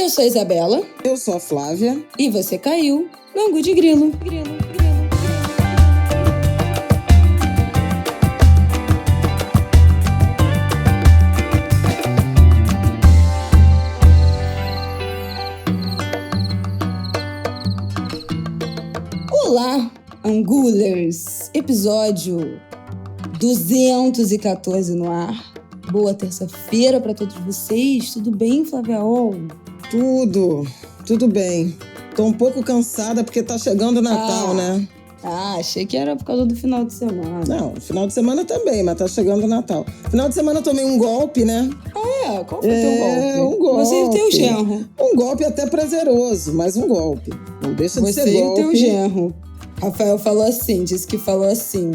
Eu sou a Isabela. Eu sou a Flávia. E você caiu no Angu de Grilo. Olá, Angulers! Episódio 214 no ar. Boa terça-feira para todos vocês. Tudo bem, Flávia? Tudo bem. Tô um pouco cansada porque tá chegando o Natal, né? Achei que era por causa do final de semana. Não, final de semana também, mas tá chegando o Natal. Final de semana eu tomei um golpe, né? Qual foi o teu golpe? Um golpe. Você e o teu genro. Um golpe até prazeroso, mas um golpe. Não deixa de ser golpe. Você e o teu genro. Rafael disse que falou assim...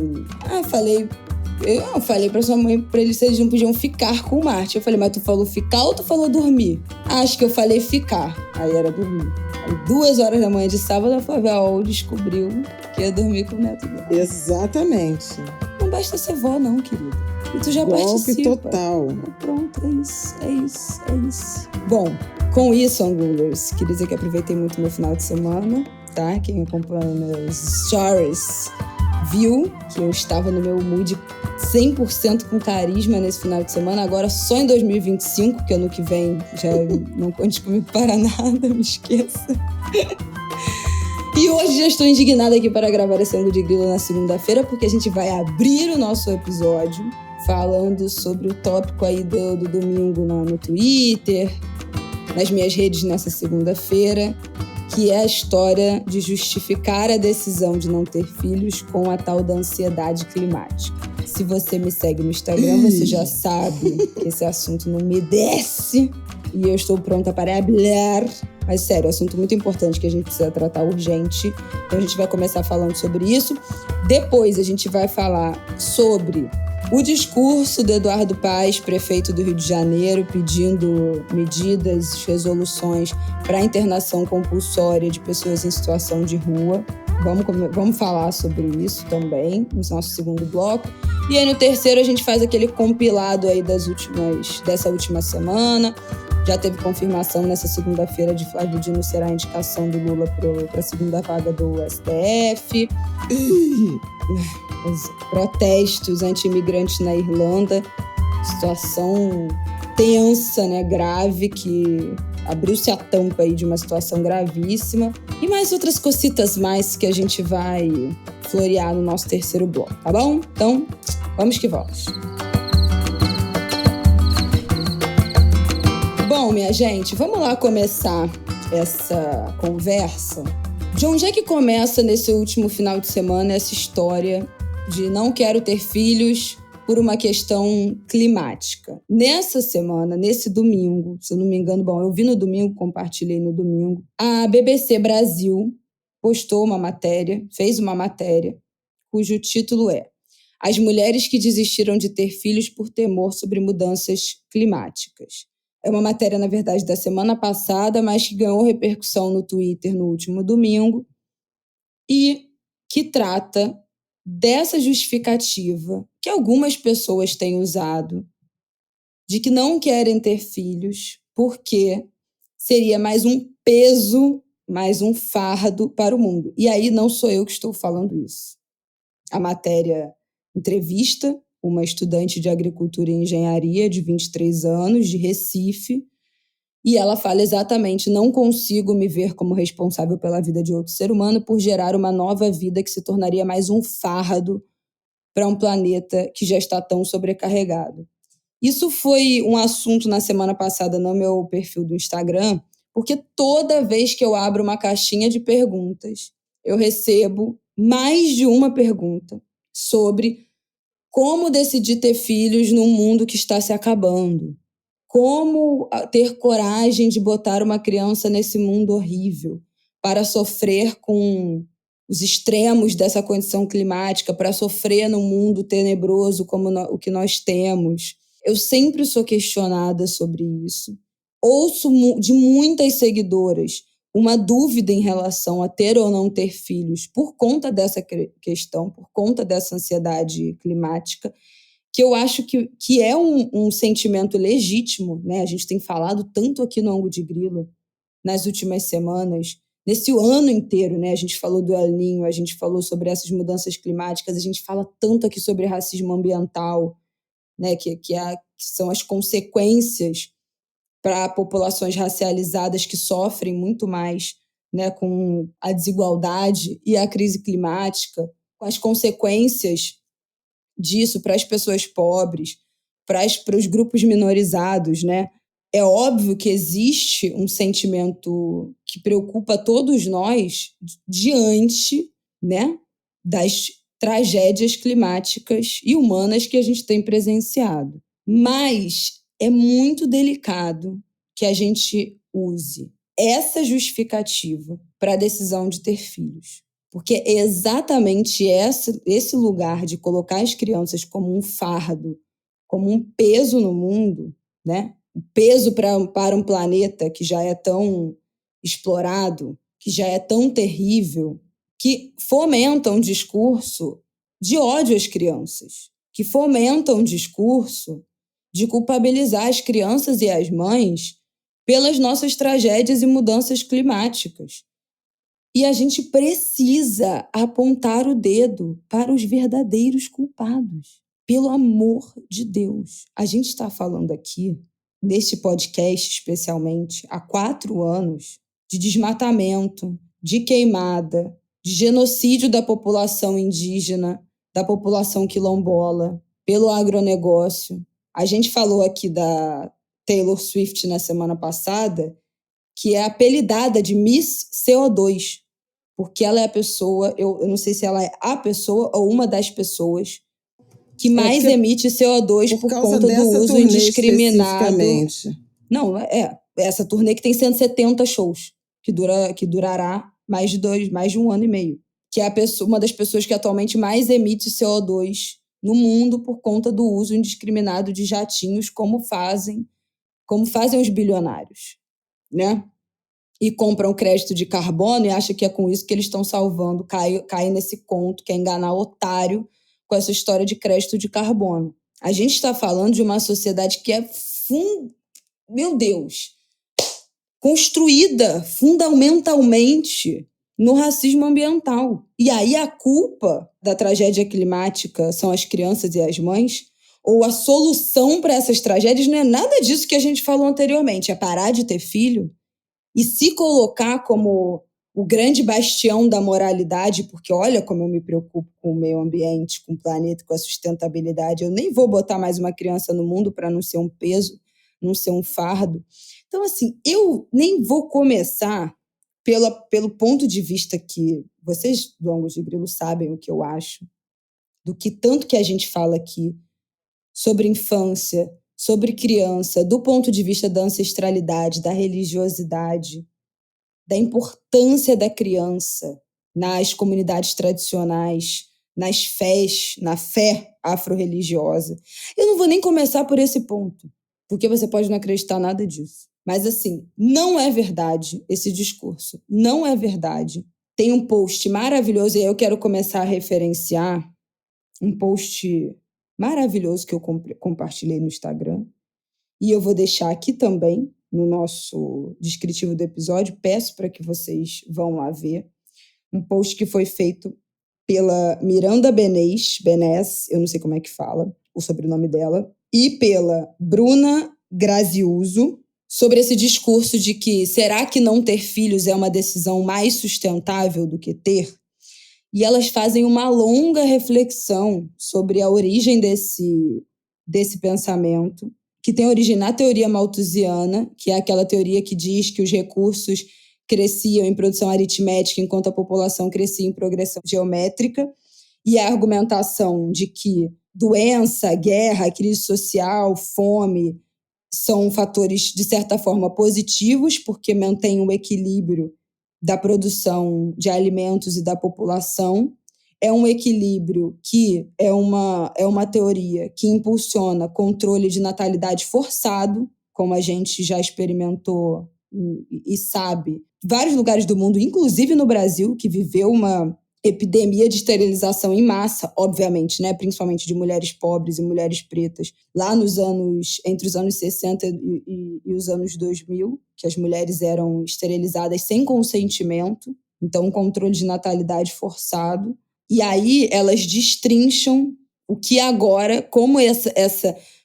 Eu falei pra sua mãe, pra eles, se eles não podiam ficar com o Marte. Eu falei, mas tu falou ficar ou tu falou dormir? Acho que eu falei ficar. Aí era dormir. Aí 2h da manhã de sábado, a Flávia descobriu que ia dormir com o neto dela. Exatamente. Não basta ser vó, não, querida. E tu já participa. Golpe total. Pronto, é isso. Bom, com isso, Angulers, queria dizer que aproveitei muito meu final de semana, tá? Quem acompanha meus stories viu que eu estava no meu mood 100% com carisma nesse final de semana. Agora só em 2025, que ano que vem já não conte comigo para nada, me esqueça. E hoje já estou indignada aqui para gravar esse Angu de Grilo na segunda-feira, porque a gente vai abrir o nosso episódio falando sobre o tópico aí do domingo no Twitter, nas minhas redes nessa segunda-feira, que é a história de justificar a decisão de não ter filhos com a tal da ansiedade climática. Se você me segue no Instagram, você já sabe que esse assunto não me desce e eu estou pronta para falar. Mas sério, assunto muito importante que a gente precisa tratar urgente. Então a gente vai começar falando sobre isso. Depois a gente vai falar sobre o discurso do Eduardo Paes, prefeito do Rio de Janeiro, pedindo medidas, resoluções para a internação compulsória de pessoas em situação de rua. Vamos falar sobre isso também no nosso segundo bloco. E aí no terceiro a gente faz aquele compilado aí dessa última semana. Já teve confirmação nessa segunda-feira de Flávio Dino será a indicação do Lula para a segunda vaga do STF. Os protestos anti-imigrantes na Irlanda, situação tensa, né, grave, que abriu-se a tampa aí de uma situação gravíssima. E mais outras cositas mais que a gente vai florear no nosso terceiro bloco, tá bom? Então, vamos que vamos. Bom, minha gente, vamos lá começar essa conversa. De onde é que começa nesse último final de semana essa história de não quero ter filhos por uma questão climática? Nessa semana, nesse domingo, se eu não me engano, eu vi no domingo, compartilhei no domingo, a BBC Brasil fez uma matéria, cujo título é As mulheres que desistiram de ter filhos por temor sobre mudanças climáticas. É uma matéria, na verdade, da semana passada, mas que ganhou repercussão no Twitter no último domingo e que trata dessa justificativa que algumas pessoas têm usado de que não querem ter filhos porque seria mais um peso, mais um fardo para o mundo. E aí não sou eu que estou falando isso. A matéria entrevista uma estudante de agricultura e engenharia de 23 anos, de Recife, e ela fala exatamente: não consigo me ver como responsável pela vida de outro ser humano por gerar uma nova vida que se tornaria mais um fardo para um planeta que já está tão sobrecarregado. Isso foi um assunto na semana passada no meu perfil do Instagram, porque toda vez que eu abro uma caixinha de perguntas, eu recebo mais de uma pergunta sobre como decidir ter filhos num mundo que está se acabando. Como ter coragem de botar uma criança nesse mundo horrível para sofrer com os extremos dessa condição climática, para sofrer num mundo tenebroso como o que nós temos. Eu sempre sou questionada sobre isso. Ouço de muitas seguidoras uma dúvida em relação a ter ou não ter filhos por conta dessa questão, por conta dessa ansiedade climática, que eu acho que é um sentimento legítimo, né? A gente tem falado tanto aqui no Angu de Grilo nas últimas semanas, nesse ano inteiro, né? A gente falou do El Niño, a gente falou sobre essas mudanças climáticas, a gente fala tanto aqui sobre racismo ambiental, né? Que são as consequências para populações racializadas que sofrem muito mais, né, com a desigualdade e a crise climática, com as consequências disso para as pessoas pobres, para os grupos minorizados, né? É óbvio que existe um sentimento que preocupa todos nós diante, né, das tragédias climáticas e humanas que a gente tem presenciado. Mas é muito delicado que a gente use essa justificativa para a decisão de ter filhos. Porque é exatamente esse lugar de colocar as crianças como um fardo, como um peso no mundo, né? Um peso para um planeta que já é tão explorado, que já é tão terrível, que fomenta um discurso de ódio às crianças, que fomenta um discurso de culpabilizar as crianças e as mães pelas nossas tragédias e mudanças climáticas. E a gente precisa apontar o dedo para os verdadeiros culpados. Pelo amor de Deus. A gente está falando aqui, neste podcast especialmente, há 4 anos, de desmatamento, de queimada, de genocídio da população indígena, da população quilombola, pelo agronegócio. A gente falou aqui da Taylor Swift na semana passada, que é apelidada de Miss CO2, porque ela é a pessoa, eu não sei se ela é a pessoa ou uma das pessoas que mais emite CO2 por conta do uso indiscriminado. Não, essa turnê que tem 170 shows, que durará mais de 1 ano e meio, que é uma das pessoas que atualmente mais emite CO2 no mundo por conta do uso indiscriminado de jatinhos, como fazem os bilionários, né? E compram crédito de carbono e acham que é com isso que eles estão salvando, cai nesse conto, que é enganar otário com essa história de crédito de carbono. A gente está falando de uma sociedade que é, meu Deus, construída fundamentalmente no racismo ambiental. E aí a culpa da tragédia climática são as crianças e as mães? Ou a solução para essas tragédias não é nada disso que a gente falou anteriormente, é parar de ter filho e se colocar como o grande bastião da moralidade, porque olha como eu me preocupo com o meio ambiente, com o planeta, com a sustentabilidade. Eu nem vou botar mais uma criança no mundo para não ser um peso, não ser um fardo. Então, assim, eu nem vou começar pelo ponto de vista que vocês do Ângulo de Grilo sabem o que eu acho, do que tanto que a gente fala aqui sobre infância, sobre criança, do ponto de vista da ancestralidade, da religiosidade, da importância da criança nas comunidades tradicionais, nas fés, na fé afro-religiosa. Eu não vou nem começar por esse ponto, porque você pode não acreditar nada disso. Mas, assim, não é verdade esse discurso. Não é verdade. Tem um post maravilhoso, e aí eu quero começar a referenciar um post maravilhoso que eu compartilhei no Instagram. E eu vou deixar aqui também, no nosso descritivo do episódio, peço para que vocês vão lá ver. Um post que foi feito pela Miranda Benez, eu não sei como é que fala o sobrenome dela, e pela Bruna Graziuso, sobre esse discurso de que será que não ter filhos é uma decisão mais sustentável do que ter? E elas fazem uma longa reflexão sobre a origem desse pensamento, que tem origem na teoria malthusiana, que é aquela teoria que diz que os recursos cresciam em produção aritmética enquanto a população crescia em progressão geométrica, e a argumentação de que doença, guerra, crise social, fome são fatores, de certa forma, positivos, porque mantêm o equilíbrio da produção de alimentos e da população. É um equilíbrio que é uma teoria que impulsiona controle de natalidade forçado, como a gente já experimentou e sabe, vários lugares do mundo, inclusive no Brasil, que viveu uma epidemia de esterilização em massa, obviamente, né? Principalmente de mulheres pobres e mulheres pretas, lá entre os anos 60 e os anos 2000, que as mulheres eram esterilizadas sem consentimento, então um controle de natalidade forçado. E aí elas destrincham o que agora, como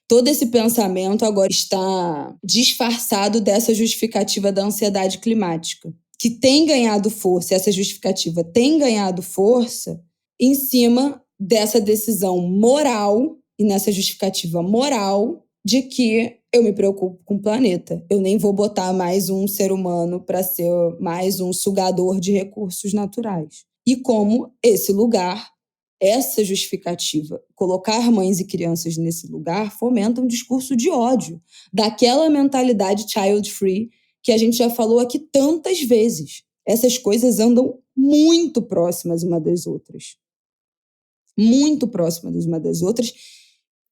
todo esse pensamento agora está disfarçado dessa justificativa da ansiedade climática, que tem ganhado força, essa justificativa tem ganhado força em cima dessa decisão moral e nessa justificativa moral de que eu me preocupo com o planeta. Eu nem vou botar mais um ser humano para ser mais um sugador de recursos naturais. E como esse lugar, essa justificativa, colocar mães e crianças nesse lugar, fomenta um discurso de ódio, daquela mentalidade child-free que a gente já falou aqui tantas vezes. Essas coisas andam muito próximas uma das outras. Muito próximas uma das outras.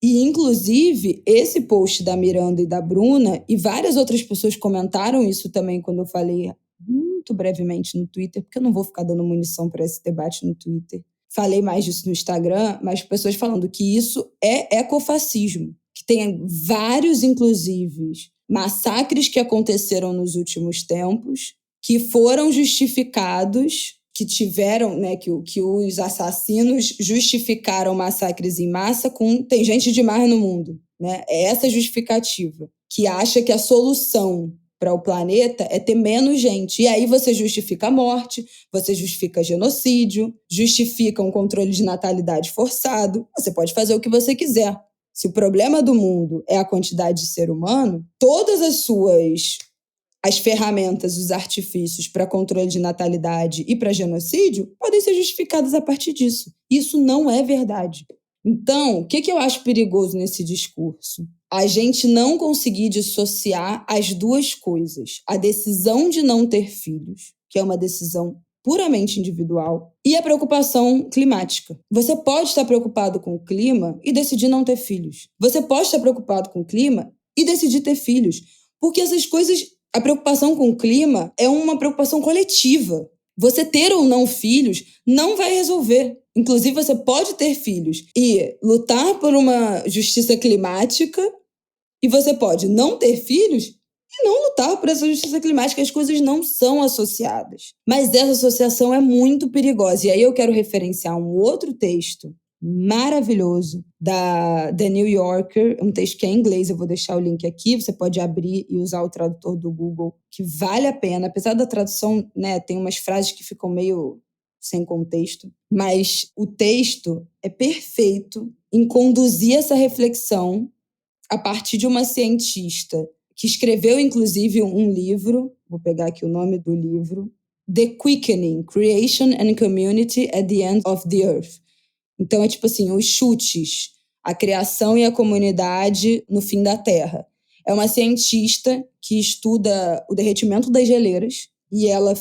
E, inclusive, esse post da Miranda e da Bruna, e várias outras pessoas comentaram isso também quando eu falei muito brevemente no Twitter, porque eu não vou ficar dando munição para esse debate no Twitter. Falei mais disso no Instagram, mas pessoas falando que isso é ecofascismo, que tem vários, inclusive, massacres que aconteceram nos últimos tempos, que foram justificados, que tiveram, né, que os assassinos justificaram massacres em massa com tem gente demais no mundo, né? É essa justificativa, que acha que a solução para o planeta é ter menos gente. E aí você justifica a morte, você justifica genocídio, justifica um controle de natalidade forçado. Você pode fazer o que você quiser. Se o problema do mundo é a quantidade de ser humano, todas as ferramentas, os artifícios para controle de natalidade e para genocídio podem ser justificadas a partir disso. Isso não é verdade. Então, o que eu acho perigoso nesse discurso? A gente não conseguir dissociar as duas coisas. A decisão de não ter filhos, que é uma decisão puramente individual, e a preocupação climática. Você pode estar preocupado com o clima e decidir não ter filhos. Você pode estar preocupado com o clima e decidir ter filhos. Porque essas coisas, a preocupação com o clima é uma preocupação coletiva. Você ter ou não filhos não vai resolver. Inclusive, você pode ter filhos e lutar por uma justiça climática, e você pode não ter filhos e não lutar por essa justiça climática. As coisas não são associadas. Mas essa associação é muito perigosa. E aí eu quero referenciar um outro texto maravilhoso da The New Yorker, um texto que é em inglês, eu vou deixar o link aqui, você pode abrir e usar o tradutor do Google, que vale a pena, apesar da tradução, né, tem umas frases que ficam meio sem contexto, mas o texto é perfeito em conduzir essa reflexão a partir de uma cientista que escreveu, inclusive, um livro, vou pegar aqui o nome do livro, The Quickening, Creation and Community at the End of the Earth. Então, é tipo assim, os chutes, a criação e a comunidade no fim da Terra. É uma cientista que estuda o derretimento das geleiras e ela,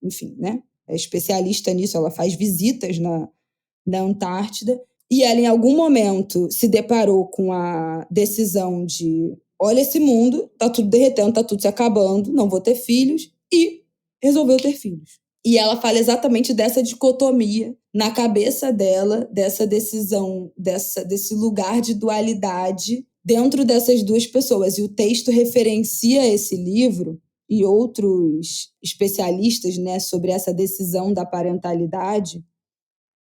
enfim, né, é especialista nisso, ela faz visitas na Antártida e ela, em algum momento, se deparou com a decisão de olha esse mundo, tá tudo derretendo, tá tudo se acabando, não vou ter filhos, e resolveu ter filhos. E ela fala exatamente dessa dicotomia na cabeça dela, dessa decisão, desse lugar de dualidade dentro dessas duas pessoas. E o texto referencia esse livro e outros especialistas, né, sobre essa decisão da parentalidade,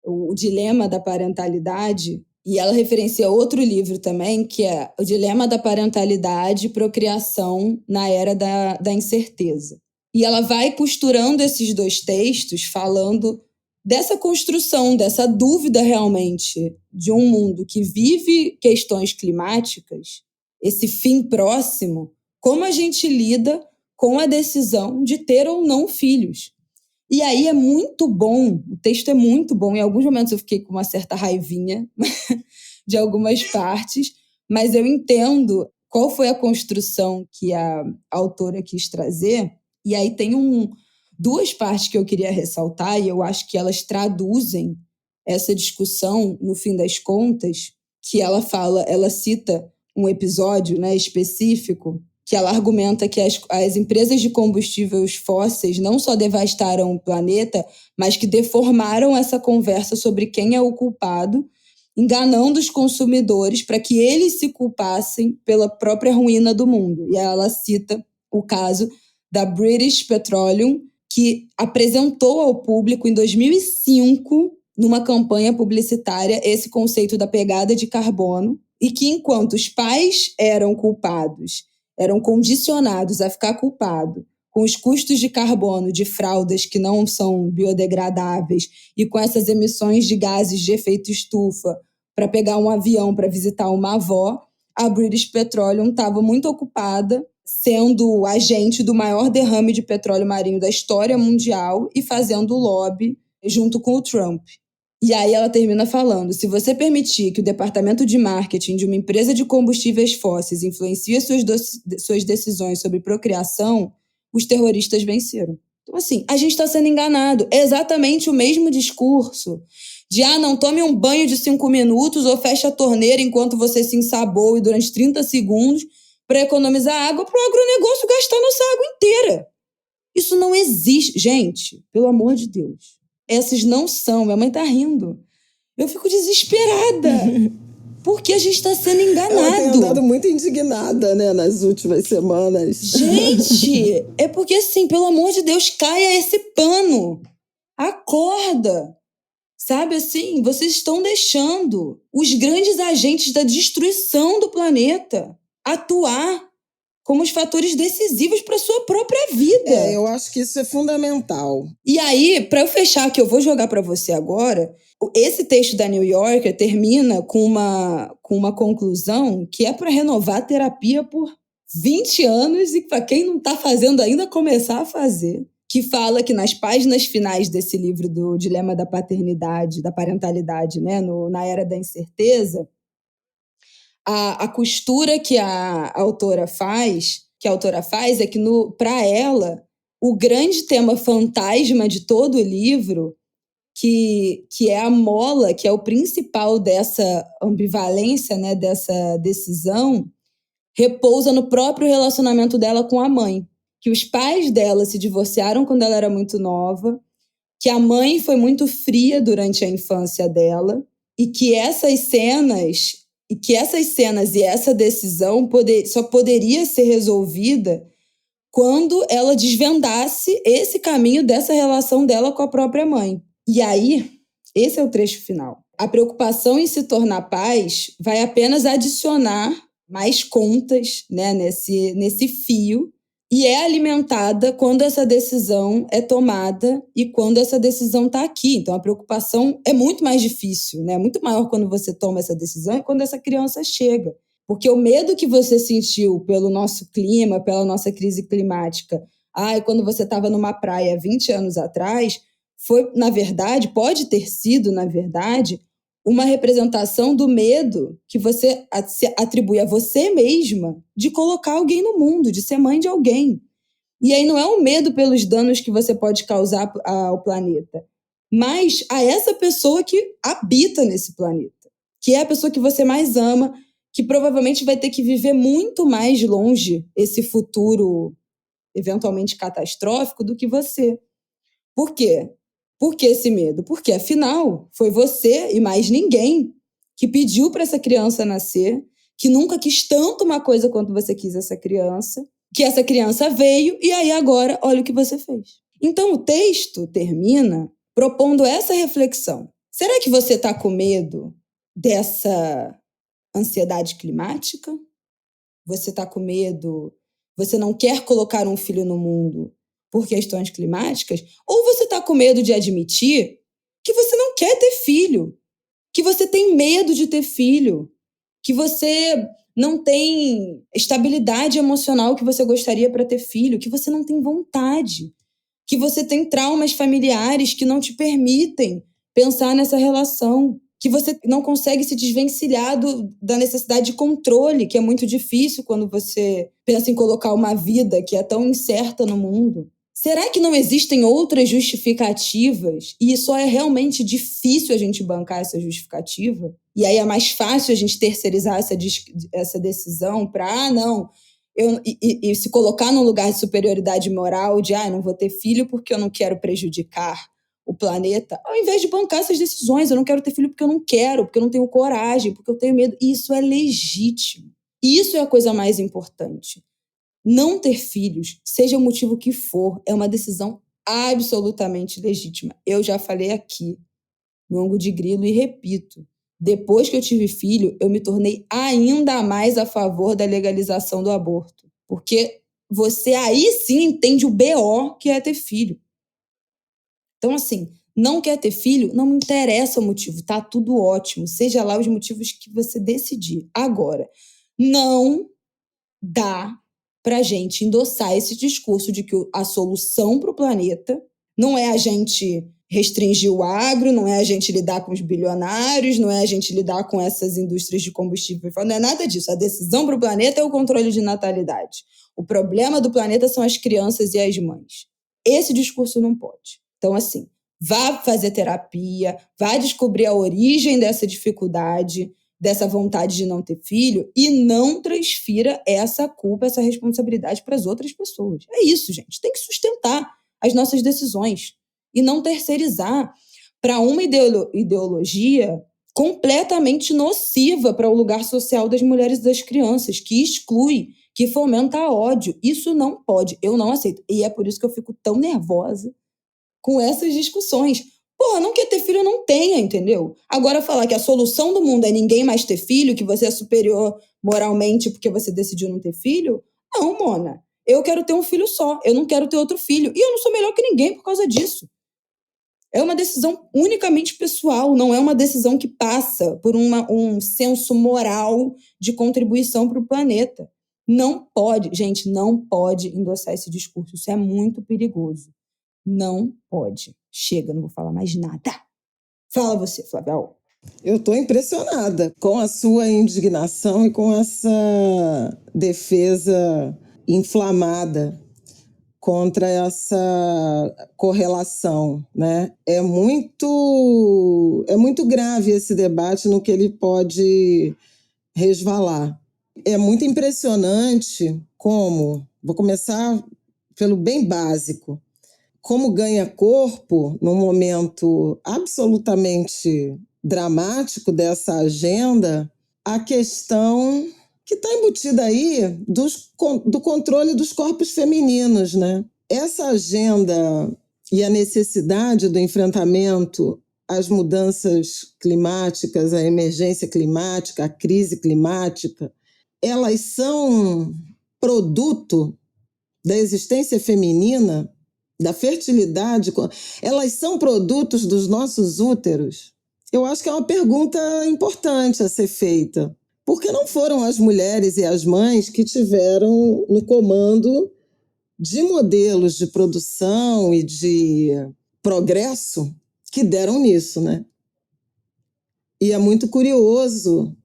o dilema da parentalidade. E ela referencia outro livro também, que é O Dilema da Parentalidade e Procriação na Era da Incerteza. E ela vai costurando esses dois textos, falando dessa construção, dessa dúvida realmente de um mundo que vive questões climáticas, esse fim próximo, como a gente lida com a decisão de ter ou não filhos. E aí é muito bom, o texto é muito bom, em alguns momentos eu fiquei com uma certa raivinha de algumas partes, mas eu entendo qual foi a construção que a autora quis trazer. E aí tem duas partes que eu queria ressaltar, e eu acho que elas traduzem essa discussão, no fim das contas, que ela cita um episódio, né, específico, que ela argumenta que as empresas de combustíveis fósseis não só devastaram o planeta, mas que deformaram essa conversa sobre quem é o culpado, enganando os consumidores para que eles se culpassem pela própria ruína do mundo. E ela cita o caso da British Petroleum, que apresentou ao público em 2005, numa campanha publicitária, esse conceito da pegada de carbono, e que enquanto os pais eram culpados, eram condicionados a ficar culpados com os custos de carbono de fraldas que não são biodegradáveis e com essas emissões de gases de efeito estufa para pegar um avião para visitar uma avó, a British Petroleum estava muito ocupada sendo agente do maior derrame de petróleo marinho da história mundial e fazendo lobby junto com o Trump. E aí ela termina falando: se você permitir que o departamento de marketing de uma empresa de combustíveis fósseis influencie suas decisões sobre procriação, os terroristas venceram. Então, assim, a gente está sendo enganado. É exatamente o mesmo discurso de não tome um banho de 5 minutos ou feche a torneira enquanto você se ensaboe durante 30 segundos para economizar água para o agronegócio gastar nossa água inteira. Isso não existe. Gente, pelo amor de Deus. Essas não são. Minha mãe tá rindo. Eu fico desesperada. Porque a gente está sendo enganado. Ela tem andado muito indignada, né, nas últimas semanas. Gente, é porque assim, pelo amor de Deus, caia esse pano. Acorda. Sabe assim, vocês estão deixando os grandes agentes da destruição do planeta atuar como os fatores decisivos para a sua própria vida. Eu acho que isso é fundamental. E aí, para eu fechar, que eu vou jogar para você agora, esse texto da New Yorker termina com uma conclusão que é para renovar a terapia por 20 anos e para quem não está fazendo ainda, começar a fazer. Que fala que nas páginas finais desse livro do Dilema da Paternidade, da Parentalidade, né, na Era da Incerteza, a costura que a autora faz é que, para ela, o grande tema fantasma de todo o livro, que é a mola, que é o principal dessa ambivalência, né, dessa decisão, repousa no próprio relacionamento dela com a mãe. Que os pais dela se divorciaram quando ela era muito nova, que a mãe foi muito fria durante a infância dela, e que essas cenas e essa decisão só poderia ser resolvida quando ela desvendasse esse caminho dessa relação dela com a própria mãe. E aí, esse é o trecho final. A preocupação em se tornar pais vai apenas adicionar mais contas, né, nesse fio, e é alimentada quando essa decisão é tomada e quando essa decisão está aqui. Então, a preocupação é muito mais difícil, né? Muito maior quando você toma essa decisão e quando essa criança chega. Porque o medo que você sentiu pelo nosso clima, pela nossa crise climática, quando você estava numa praia 20 anos atrás, foi, na verdade, pode ter sido, na verdade, uma representação do medo que você atribui a você mesma de colocar alguém no mundo, de ser mãe de alguém. E aí não é um medo pelos danos que você pode causar ao planeta, mas a essa pessoa que habita nesse planeta, que é a pessoa que você mais ama, que provavelmente vai ter que viver muito mais longe esse futuro eventualmente catastrófico do que você. Por quê? Por que esse medo? Porque, afinal, foi você e mais ninguém que pediu para essa criança nascer, que nunca quis tanto uma coisa quanto você quis essa criança, que essa criança veio e aí agora olha o que você fez. Então, o texto termina propondo essa reflexão. Será que você está com medo dessa ansiedade climática? Você está com medo? Você não quer colocar um filho no mundo por questões climáticas? Ou você está com medo de admitir que você não quer ter filho, que você tem medo de ter filho, que você não tem estabilidade emocional que você gostaria para ter filho, que você não tem vontade, que você tem traumas familiares que não te permitem pensar nessa relação, que você não consegue se desvencilhar da necessidade de controle, que é muito difícil quando você pensa em colocar uma vida que é tão incerta no mundo. Será que não existem outras justificativas e só é realmente difícil a gente bancar essa justificativa? E aí é mais fácil a gente terceirizar essa decisão para, não, e se colocar num lugar de superioridade moral, de não vou ter filho porque eu não quero prejudicar o planeta, ao invés de bancar essas decisões. Eu não quero ter filho porque eu não quero, porque eu não tenho coragem, porque eu tenho medo. Isso é legítimo. Isso é a coisa mais importante. Não ter filhos, seja o motivo que for, é uma decisão absolutamente legítima. Eu já falei aqui no Ângulo de Grilo e repito, depois que eu tive filho, eu me tornei ainda mais a favor da legalização do aborto. Porque você aí sim entende o BO que é ter filho. Então, assim, não quer ter filho? Não me interessa o motivo, tá tudo ótimo. Seja lá os motivos que você decidir. Agora, não dá pra gente endossar esse discurso de que a solução para o planeta não é a gente restringir o agro, não é a gente lidar com os bilionários, não é a gente lidar com essas indústrias de combustível, não é nada disso. A decisão para o planeta é o controle de natalidade. O problema do planeta são as crianças e as mães. Esse discurso não pode. Então, assim, vá fazer terapia, vá descobrir a origem dessa dificuldade, dessa vontade de não ter filho, e não transfira essa culpa, essa responsabilidade para as outras pessoas. É isso, gente. Tem que sustentar as nossas decisões e não terceirizar para uma ideologia completamente nociva para o lugar social das mulheres e das crianças, que exclui, que fomenta ódio. Isso não pode, eu não aceito. E é por isso que eu fico tão nervosa com essas discussões. Porra, não quer ter filho, não tenha, entendeu? Agora falar que a solução do mundo é ninguém mais ter filho, que você é superior moralmente porque você decidiu não ter filho? Não, Mona. Eu quero ter um filho só, eu não quero ter outro filho. E eu não sou melhor que ninguém por causa disso. É uma decisão unicamente pessoal, não é uma decisão que passa por um senso moral de contribuição para o planeta. Não pode, gente, não pode endossar esse discurso. Isso é muito perigoso. Não pode. Chega, não vou falar mais nada. Fala você, Flávia. Eu estou impressionada com a sua indignação e com essa defesa inflamada contra essa correlação, né? É muito grave esse debate no que ele pode resvalar. É muito impressionante como, vou começar pelo bem básico, como ganha corpo num momento absolutamente dramático dessa agenda a questão que está embutida aí do controle dos corpos femininos, né? Essa agenda e a necessidade do enfrentamento às mudanças climáticas, à emergência climática, à crise climática, elas são produto da existência feminina, da fertilidade, elas são produtos dos nossos úteros? Eu acho que é uma pergunta importante a ser feita. Por que não foram as mulheres e as mães que tiveram no comando de modelos de produção e de progresso que deram nisso, né? E é muito curioso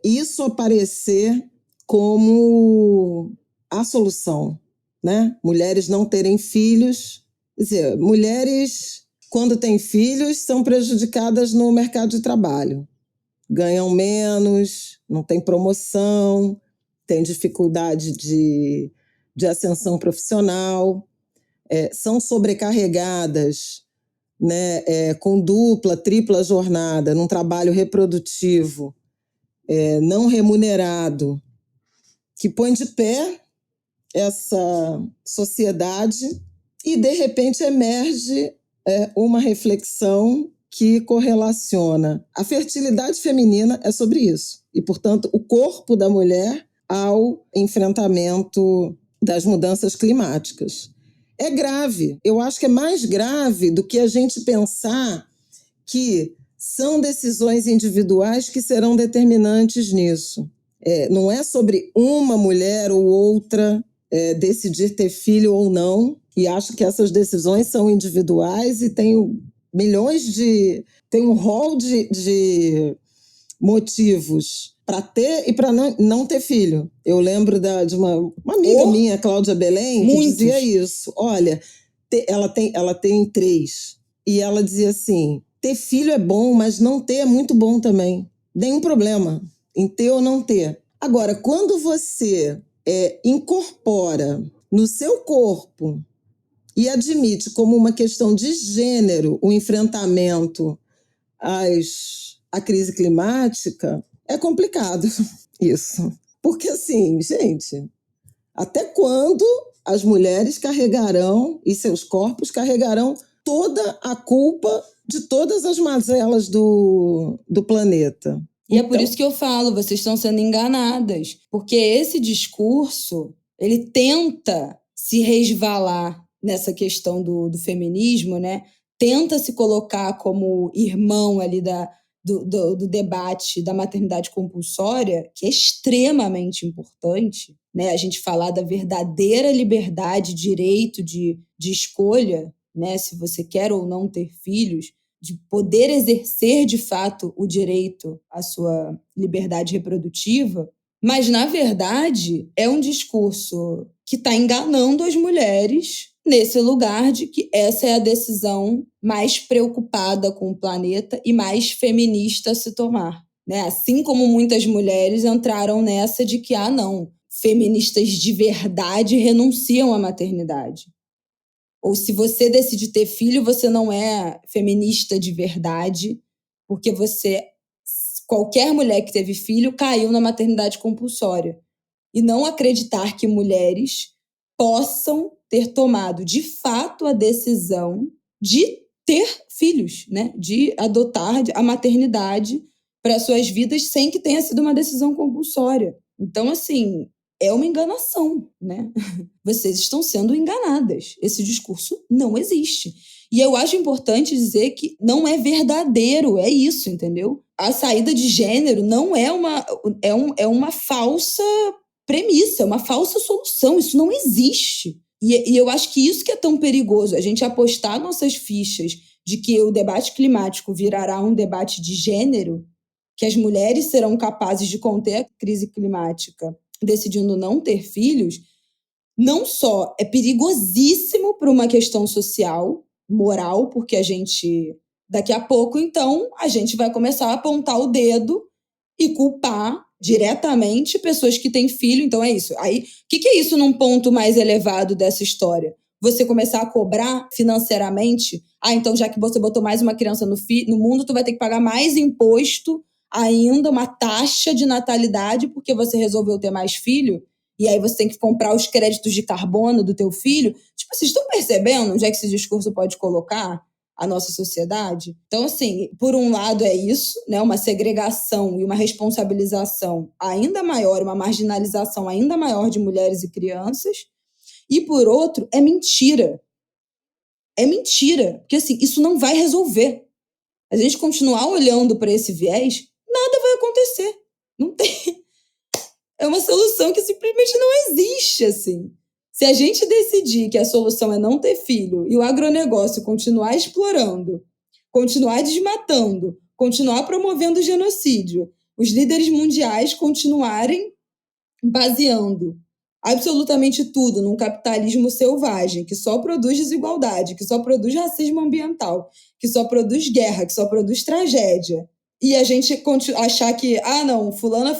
isso aparecer como a solução, né? Mulheres não terem filhos. Quer dizer, mulheres, quando têm filhos, são prejudicadas no mercado de trabalho. Ganham menos, não tem promoção, têm dificuldade de ascensão profissional, são sobrecarregadas, né, com dupla, tripla jornada, num trabalho reprodutivo, não remunerado, que põe de pé essa sociedade e, de repente, emerge uma reflexão que correlaciona. A fertilidade feminina é sobre isso. E, portanto, o corpo da mulher ao enfrentamento das mudanças climáticas. É grave. Eu acho que é mais grave do que a gente pensar que são decisões individuais que serão determinantes nisso. Não é sobre uma mulher ou outra decidir ter filho ou não, e acho que essas decisões são individuais e tem tem um rol de motivos para ter e para não ter filho. Eu lembro de uma amiga minha, Cláudia Belém, que dizia isso. Olha, ela tem 3. E ela dizia assim, ter filho é bom, mas não ter é muito bom também. Nenhum problema em ter ou não ter. Agora, quando você incorpora no seu corpo e admite como uma questão de gênero o enfrentamento à crise climática, é complicado isso. Porque, assim, gente, até quando as mulheres carregarão e seus corpos carregarão toda a culpa de todas as mazelas do planeta? E é por isso que eu falo, vocês estão sendo enganadas. Porque esse discurso, ele tenta se resvalar nessa questão do feminismo, né? Tenta se colocar como irmão ali do debate da maternidade compulsória, que é extremamente importante, né? A gente falar da verdadeira liberdade, direito de escolha, né? Se você quer ou não ter filhos, de poder exercer de fato o direito à sua liberdade reprodutiva, mas, na verdade, é um discurso que está enganando as mulheres nesse lugar de que essa é a decisão mais preocupada com o planeta e mais feminista a se tomar, né? Assim como muitas mulheres entraram nessa de que, não, feministas de verdade renunciam à maternidade. Ou se você decide ter filho, você não é feminista de verdade, porque qualquer mulher que teve filho caiu na maternidade compulsória. E não acreditar que mulheres possam ter tomado de fato a decisão de ter filhos, né? De adotar a maternidade para suas vidas sem que tenha sido uma decisão compulsória. Então, assim, é uma enganação, né? Vocês estão sendo enganadas. Esse discurso não existe. E eu acho importante dizer que não é verdadeiro, é isso, entendeu? A saída de gênero não é uma falsa premissa, é uma falsa solução. Isso não existe. E eu acho que isso que é tão perigoso, a gente apostar nossas fichas de que o debate climático virará um debate de gênero, que as mulheres serão capazes de conter a crise climática decidindo não ter filhos, não só é perigosíssimo para uma questão social, moral, porque daqui a pouco, então, a gente vai começar a apontar o dedo e culpar diretamente pessoas que têm filho. Então é isso. Aí, o que é isso num ponto mais elevado dessa história? Você começar a cobrar financeiramente, então já que você botou mais uma criança no mundo, tu vai ter que pagar mais imposto ainda, uma taxa de natalidade, porque você resolveu ter mais filho, e aí você tem que comprar os créditos de carbono do teu filho. Tipo, vocês estão percebendo onde é que esse discurso pode colocar a nossa sociedade? Então, assim, por um lado é isso, né, uma segregação e uma responsabilização ainda maior, uma marginalização ainda maior de mulheres e crianças, e por outro, é mentira. É mentira, porque assim, isso não vai resolver. A gente continuar olhando para esse viés, nada vai acontecer. Não tem. É uma solução que simplesmente não existe, assim. Se a gente decidir que a solução é não ter filho e o agronegócio continuar explorando, continuar desmatando, continuar promovendo genocídio, os líderes mundiais continuarem baseando absolutamente tudo num capitalismo selvagem, que só produz desigualdade, que só produz racismo ambiental, que só produz guerra, que só produz tragédia, e a gente achar que, não, fulana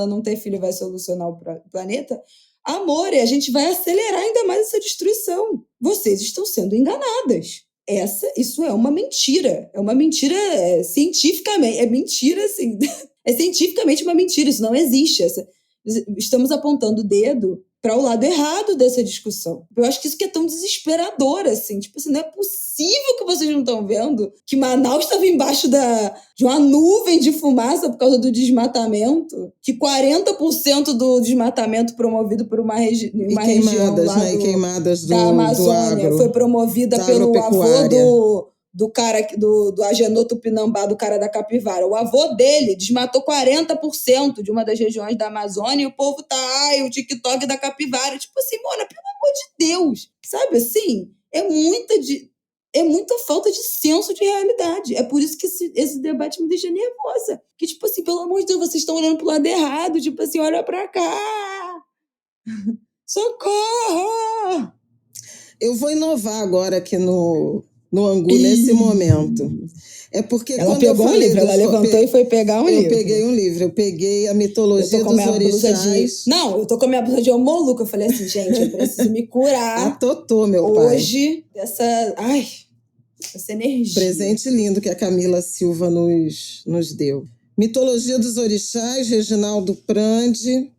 não ter filho vai solucionar o planeta, amor, e a gente vai acelerar ainda mais essa destruição. Vocês estão sendo enganadas. Isso é uma mentira. É uma mentira cientificamente. É mentira, assim. É cientificamente uma mentira. Isso não existe. Estamos apontando o dedo para o lado errado dessa discussão. Eu acho que isso que é tão desesperador, assim. Tipo assim, não é possível que vocês não estão vendo que Manaus estava embaixo de uma nuvem de fumaça por causa do desmatamento, que 40% do desmatamento promovido por uma região lá queimadas da Amazônia foi promovida pelo avô do cara do Agenor Tupinambá, do cara da capivara. O avô dele desmatou 40% de uma das regiões da Amazônia e o povo tá, o TikTok da capivara. Tipo assim, mano, pelo amor de Deus. Sabe assim? É muita falta de senso de realidade. É por isso que esse debate me deixa nervosa. Que, tipo assim, pelo amor de Deus, vocês estão olhando pro lado errado. Tipo assim, olha pra cá. Socorro! Eu vou inovar agora aqui no no angu nesse momento. É porque ela quando pegou eu falei um livro, ela levantou e foi pegar um livro. Eu peguei um livro, eu peguei a mitologia dos orixás. Não, eu tô com a minha blusa de Omoluca. Eu falei assim, gente, eu preciso me curar. A Totô, meu pai. Hoje, essa energia. Presente lindo que a Camila Silva nos deu. Mitologia dos orixás, Reginaldo Prandi,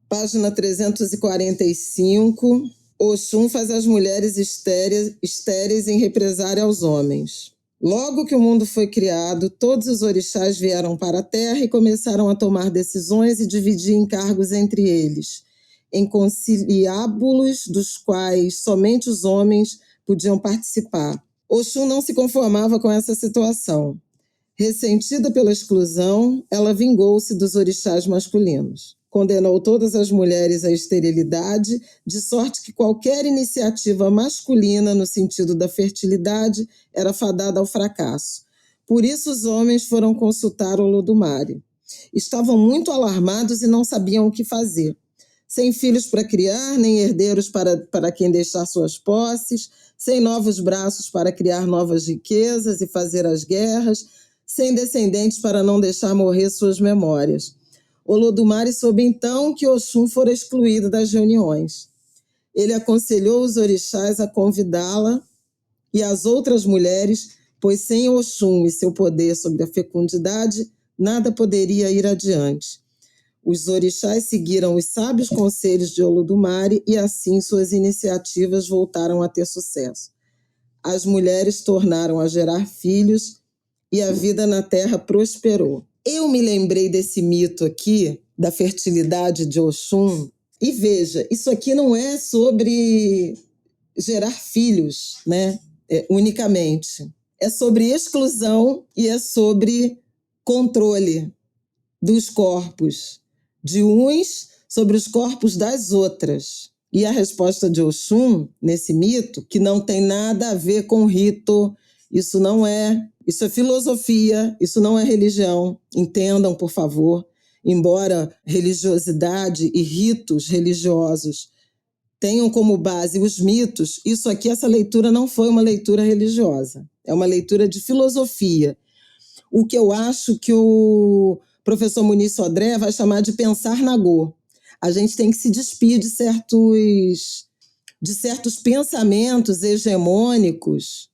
página 345. Oxum faz as mulheres estéreis em represária aos homens. Logo que o mundo foi criado, todos os orixás vieram para a terra e começaram a tomar decisões e dividir encargos entre eles, em conciliábulos dos quais somente os homens podiam participar. Oxum não se conformava com essa situação. Ressentida pela exclusão, ela vingou-se dos orixás masculinos. Condenou todas as mulheres à esterilidade, de sorte que qualquer iniciativa masculina no sentido da fertilidade era fadada ao fracasso. Por isso os homens foram consultar Olodumare. Estavam muito alarmados e não sabiam o que fazer. Sem filhos para criar, nem herdeiros para quem deixar suas posses, sem novos braços para criar novas riquezas e fazer as guerras, sem descendentes para não deixar morrer suas memórias. Olodumare soube então que Oxum fora excluído das reuniões. Ele aconselhou os orixás a convidá-la e as outras mulheres, pois sem Oxum e seu poder sobre a fecundidade, nada poderia ir adiante. Os orixás seguiram os sábios conselhos de Olodumare e assim suas iniciativas voltaram a ter sucesso. As mulheres tornaram a gerar filhos e a vida na terra prosperou. Eu me lembrei desse mito aqui, da fertilidade de Oxum, e veja, isso aqui não é sobre gerar filhos, né? Unicamente. É sobre exclusão e é sobre controle dos corpos de uns sobre os corpos das outras. E a resposta de Oxum, nesse mito, que não tem nada a ver com rito, isso é filosofia, isso não é religião. Entendam, por favor. Embora religiosidade e ritos religiosos tenham como base os mitos, essa leitura não foi uma leitura religiosa. É uma leitura de filosofia. O que eu acho que o professor Muniz Sodré vai chamar de pensar nagô. A gente tem que se despir de certos pensamentos hegemônicos,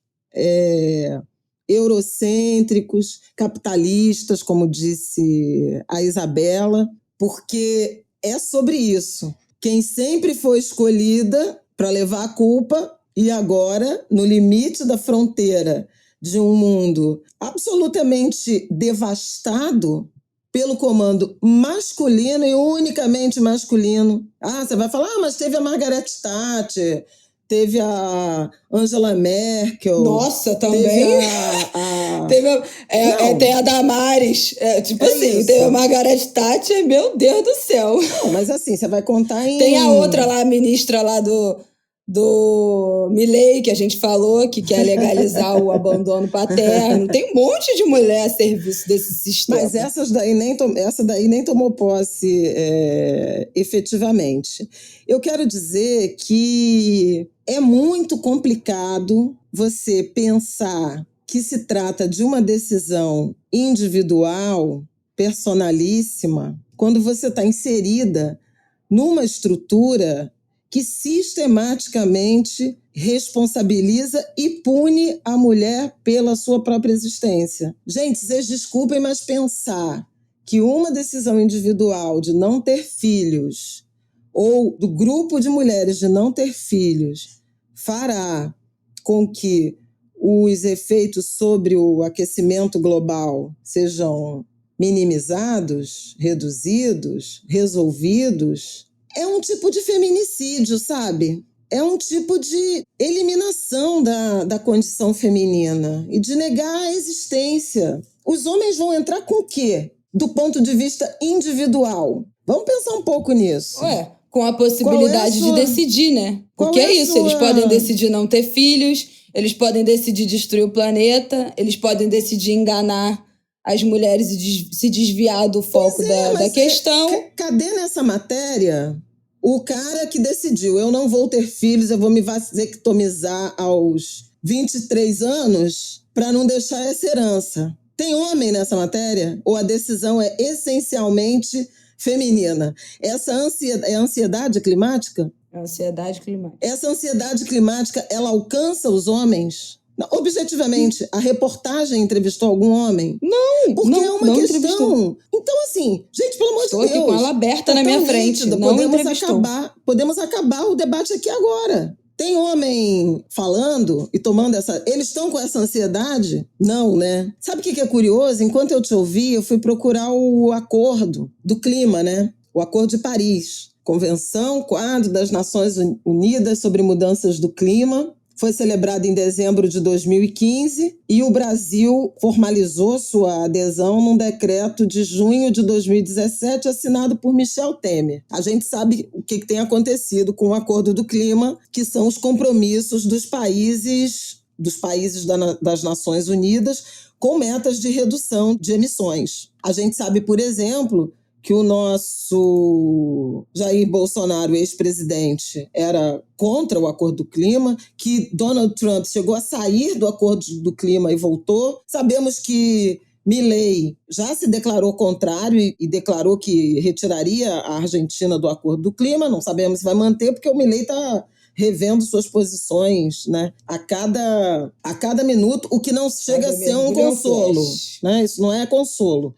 eurocêntricos, capitalistas, como disse a Isabela, porque é sobre isso. Quem sempre foi escolhida para levar a culpa e agora, no limite da fronteira de um mundo absolutamente devastado pelo comando masculino e unicamente masculino. Você vai falar, mas teve a Margaret Thatcher, teve a Angela Merkel. Nossa, também. Tem a Damares. Teve a Margaret Thatcher, meu Deus do céu. Não, mas assim, você vai contar em... Tem a outra lá, a ministra lá do Milei, que a gente falou, que quer legalizar o abandono paterno. Tem um monte de mulher a serviço desse sistema. Mas essa daí nem tomou posse efetivamente. Eu quero dizer que é muito complicado você pensar que se trata de uma decisão individual, personalíssima, quando você está inserida numa estrutura que sistematicamente responsabiliza e pune a mulher pela sua própria existência. Gente, vocês desculpem, mas pensar que uma decisão individual de não ter filhos ou do grupo de mulheres de não ter filhos fará com que os efeitos sobre o aquecimento global sejam minimizados, reduzidos, resolvidos, é um tipo de feminicídio, sabe? É um tipo de eliminação da condição feminina e de negar a existência. Os homens vão entrar com o quê? Do ponto de vista individual. Vamos pensar um pouco nisso. Com a possibilidade de decidir, né? Porque é isso, eles podem decidir não ter filhos, eles podem decidir destruir o planeta, eles podem decidir enganar as mulheres e se desviar do foco da questão. Cadê nessa matéria o cara que decidiu, eu não vou ter filhos, eu vou me vasectomizar aos 23 anos para não deixar essa herança. Tem homem nessa matéria? Ou a decisão é essencialmente feminina? Essa é a ansiedade climática? Ansiedade climática. Essa ansiedade climática, ela alcança os homens? Não, objetivamente, a reportagem entrevistou algum homem? Não, Porque não, é uma não questão. entrevistou. Então, assim, gente, pelo amor Estou de Deus. aqui com ela aberta tá na minha tão frente. nítido, Não entrevistou. podemos acabar o debate aqui agora. Tem homem falando e tomando essa... Eles estão com essa ansiedade? Não, né? Sabe o que é curioso? Enquanto eu te ouvi, eu fui procurar o acordo do clima, né? O Acordo de Paris. Convenção Quadro das Nações Unidas sobre Mudanças do Clima. Foi celebrado em dezembro de 2015 e o Brasil formalizou sua adesão num decreto de junho de 2017 assinado por Michel Temer. A gente sabe o que tem acontecido com o Acordo do Clima, que são os compromissos dos países das Nações Unidas com metas de redução de emissões. A gente sabe, por exemplo, que o nosso Jair Bolsonaro, ex-presidente, era contra o Acordo do Clima, que Donald Trump chegou a sair do Acordo do Clima e voltou. Sabemos que Milei já se declarou contrário e declarou que retiraria a Argentina do Acordo do Clima. Não sabemos se vai manter, porque o Milei está revendo suas posições, né? A cada minuto, o que não chega a ser um consolo, né? Isso não é consolo,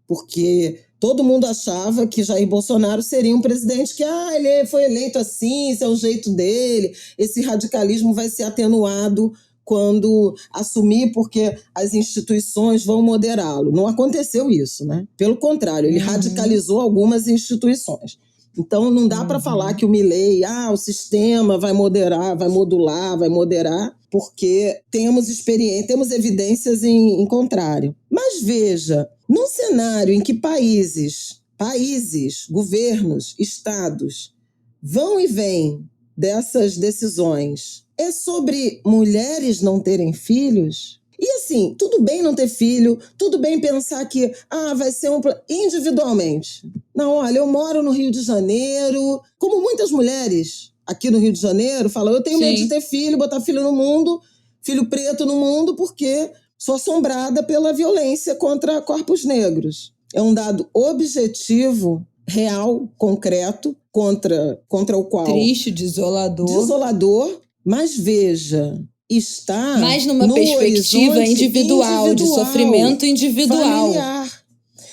porque todo mundo achava que Jair Bolsonaro seria um presidente que ele foi eleito assim, esse é o jeito dele, esse radicalismo vai ser atenuado quando assumir, porque as instituições vão moderá-lo. Não aconteceu isso, né? Pelo contrário, ele radicalizou algumas instituições. Então, não dá para falar que o Milei, o sistema vai moderar, vai modular, vai moderar, porque temos evidências em contrário. Mas veja, num cenário em que países, governos, estados vão e vêm dessas decisões, é sobre mulheres não terem filhos? E assim, tudo bem não ter filho, tudo bem pensar que vai ser individualmente. Não, olha, eu moro no Rio de Janeiro, como muitas mulheres aqui no Rio de Janeiro falam, eu tenho medo de ter filho, botar filho no mundo, filho preto no mundo, porque sou assombrada pela violência contra corpos negros. É um dado objetivo, real, concreto, contra o qual... Triste, desolador. Desolador, mas veja... está mais numa perspectiva individual, de sofrimento individual. Familiar.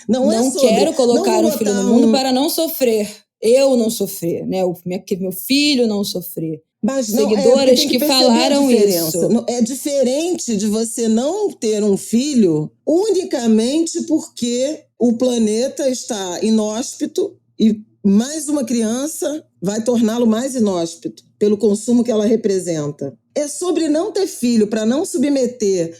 Não quero colocar um filho no mundo para não sofrer. Eu não sofrer, né? Meu filho não sofrer. Mas seguidoras que falaram isso. É diferente de você não ter um filho unicamente porque o planeta está inóspito e mais uma criança vai torná-lo mais inóspito pelo consumo que ela representa. É sobre não ter filho para não submeter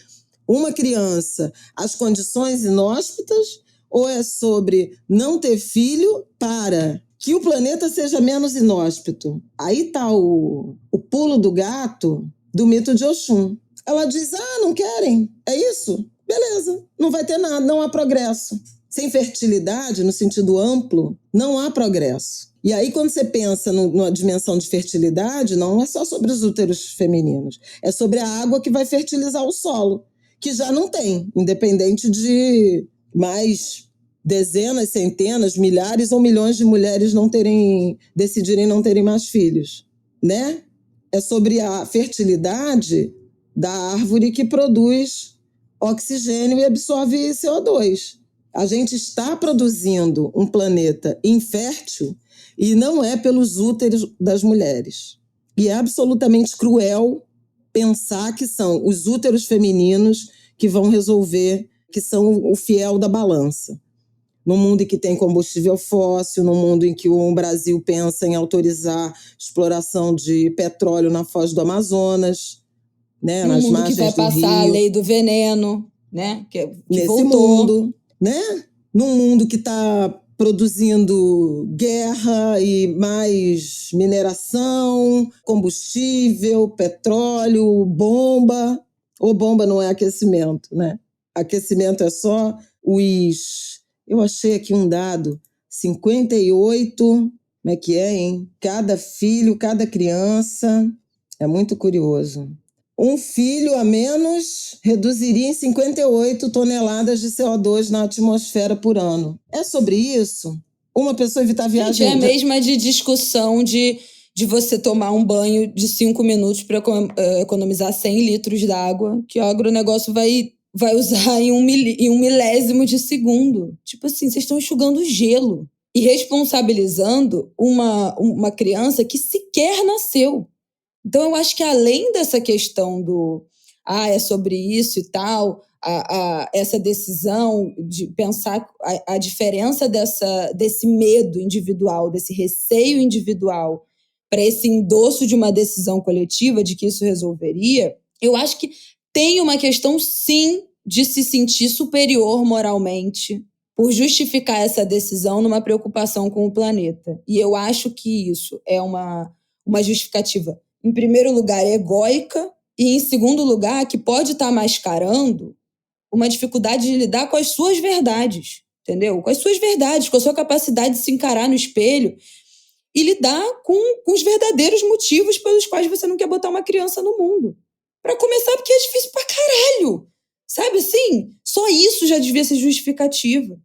uma criança às condições inóspitas ou é sobre não ter filho para que o planeta seja menos inóspito? Aí está o pulo do gato do mito de Oxum. Ela diz, não querem, é isso? Beleza, não vai ter nada, não há progresso. Sem fertilidade, no sentido amplo, não há progresso. E aí, quando você pensa numa dimensão de fertilidade, não é só sobre os úteros femininos, é sobre a água que vai fertilizar o solo, que já não tem, independente de mais dezenas, centenas, milhares ou milhões de mulheres decidirem não terem mais filhos, né? É sobre a fertilidade da árvore que produz oxigênio e absorve CO2. A gente está produzindo um planeta infértil e não é pelos úteros das mulheres. E é absolutamente cruel pensar que são os úteros femininos que vão resolver, que são o fiel da balança. Num mundo em que tem combustível fóssil, num mundo em que o Brasil pensa em autorizar exploração de petróleo na foz do Amazonas, né, nas margens do rio. Num mundo que vai passar a lei do veneno, né, que nesse voltou. mundo, né? Num mundo que está produzindo guerra e mais mineração, combustível, petróleo, bomba. Ou bomba não é aquecimento, né? Aquecimento é só os... Eu achei aqui um dado, 58, como é que é, hein? Cada filho, cada criança, é muito curioso. um filho a menos reduziria em 58 toneladas de CO2 na atmosfera por ano. É sobre isso? Uma pessoa evitar viagem... Gente, é a mesma de discussão de você tomar um banho de 5 minutos para economizar 100 litros d'água, que o agronegócio vai usar em um milésimo de segundo. Tipo assim, vocês estão enxugando gelo e responsabilizando uma criança que sequer nasceu. Então, eu acho que além dessa questão do é sobre isso e tal, essa decisão de pensar a diferença desse medo individual, desse receio individual, para esse endosso de uma decisão coletiva de que isso resolveria, eu acho que tem uma questão, sim, de se sentir superior moralmente por justificar essa decisão numa preocupação com o planeta. E eu acho que isso é uma justificativa, em primeiro lugar, egóica, e em segundo lugar, que pode estar mascarando uma dificuldade de lidar com as suas verdades, entendeu? Com as suas verdades, com a sua capacidade de se encarar no espelho e lidar com os verdadeiros motivos pelos quais você não quer botar uma criança no mundo. Para começar, porque é difícil pra caralho. Sabe assim? Só isso já devia ser justificativa.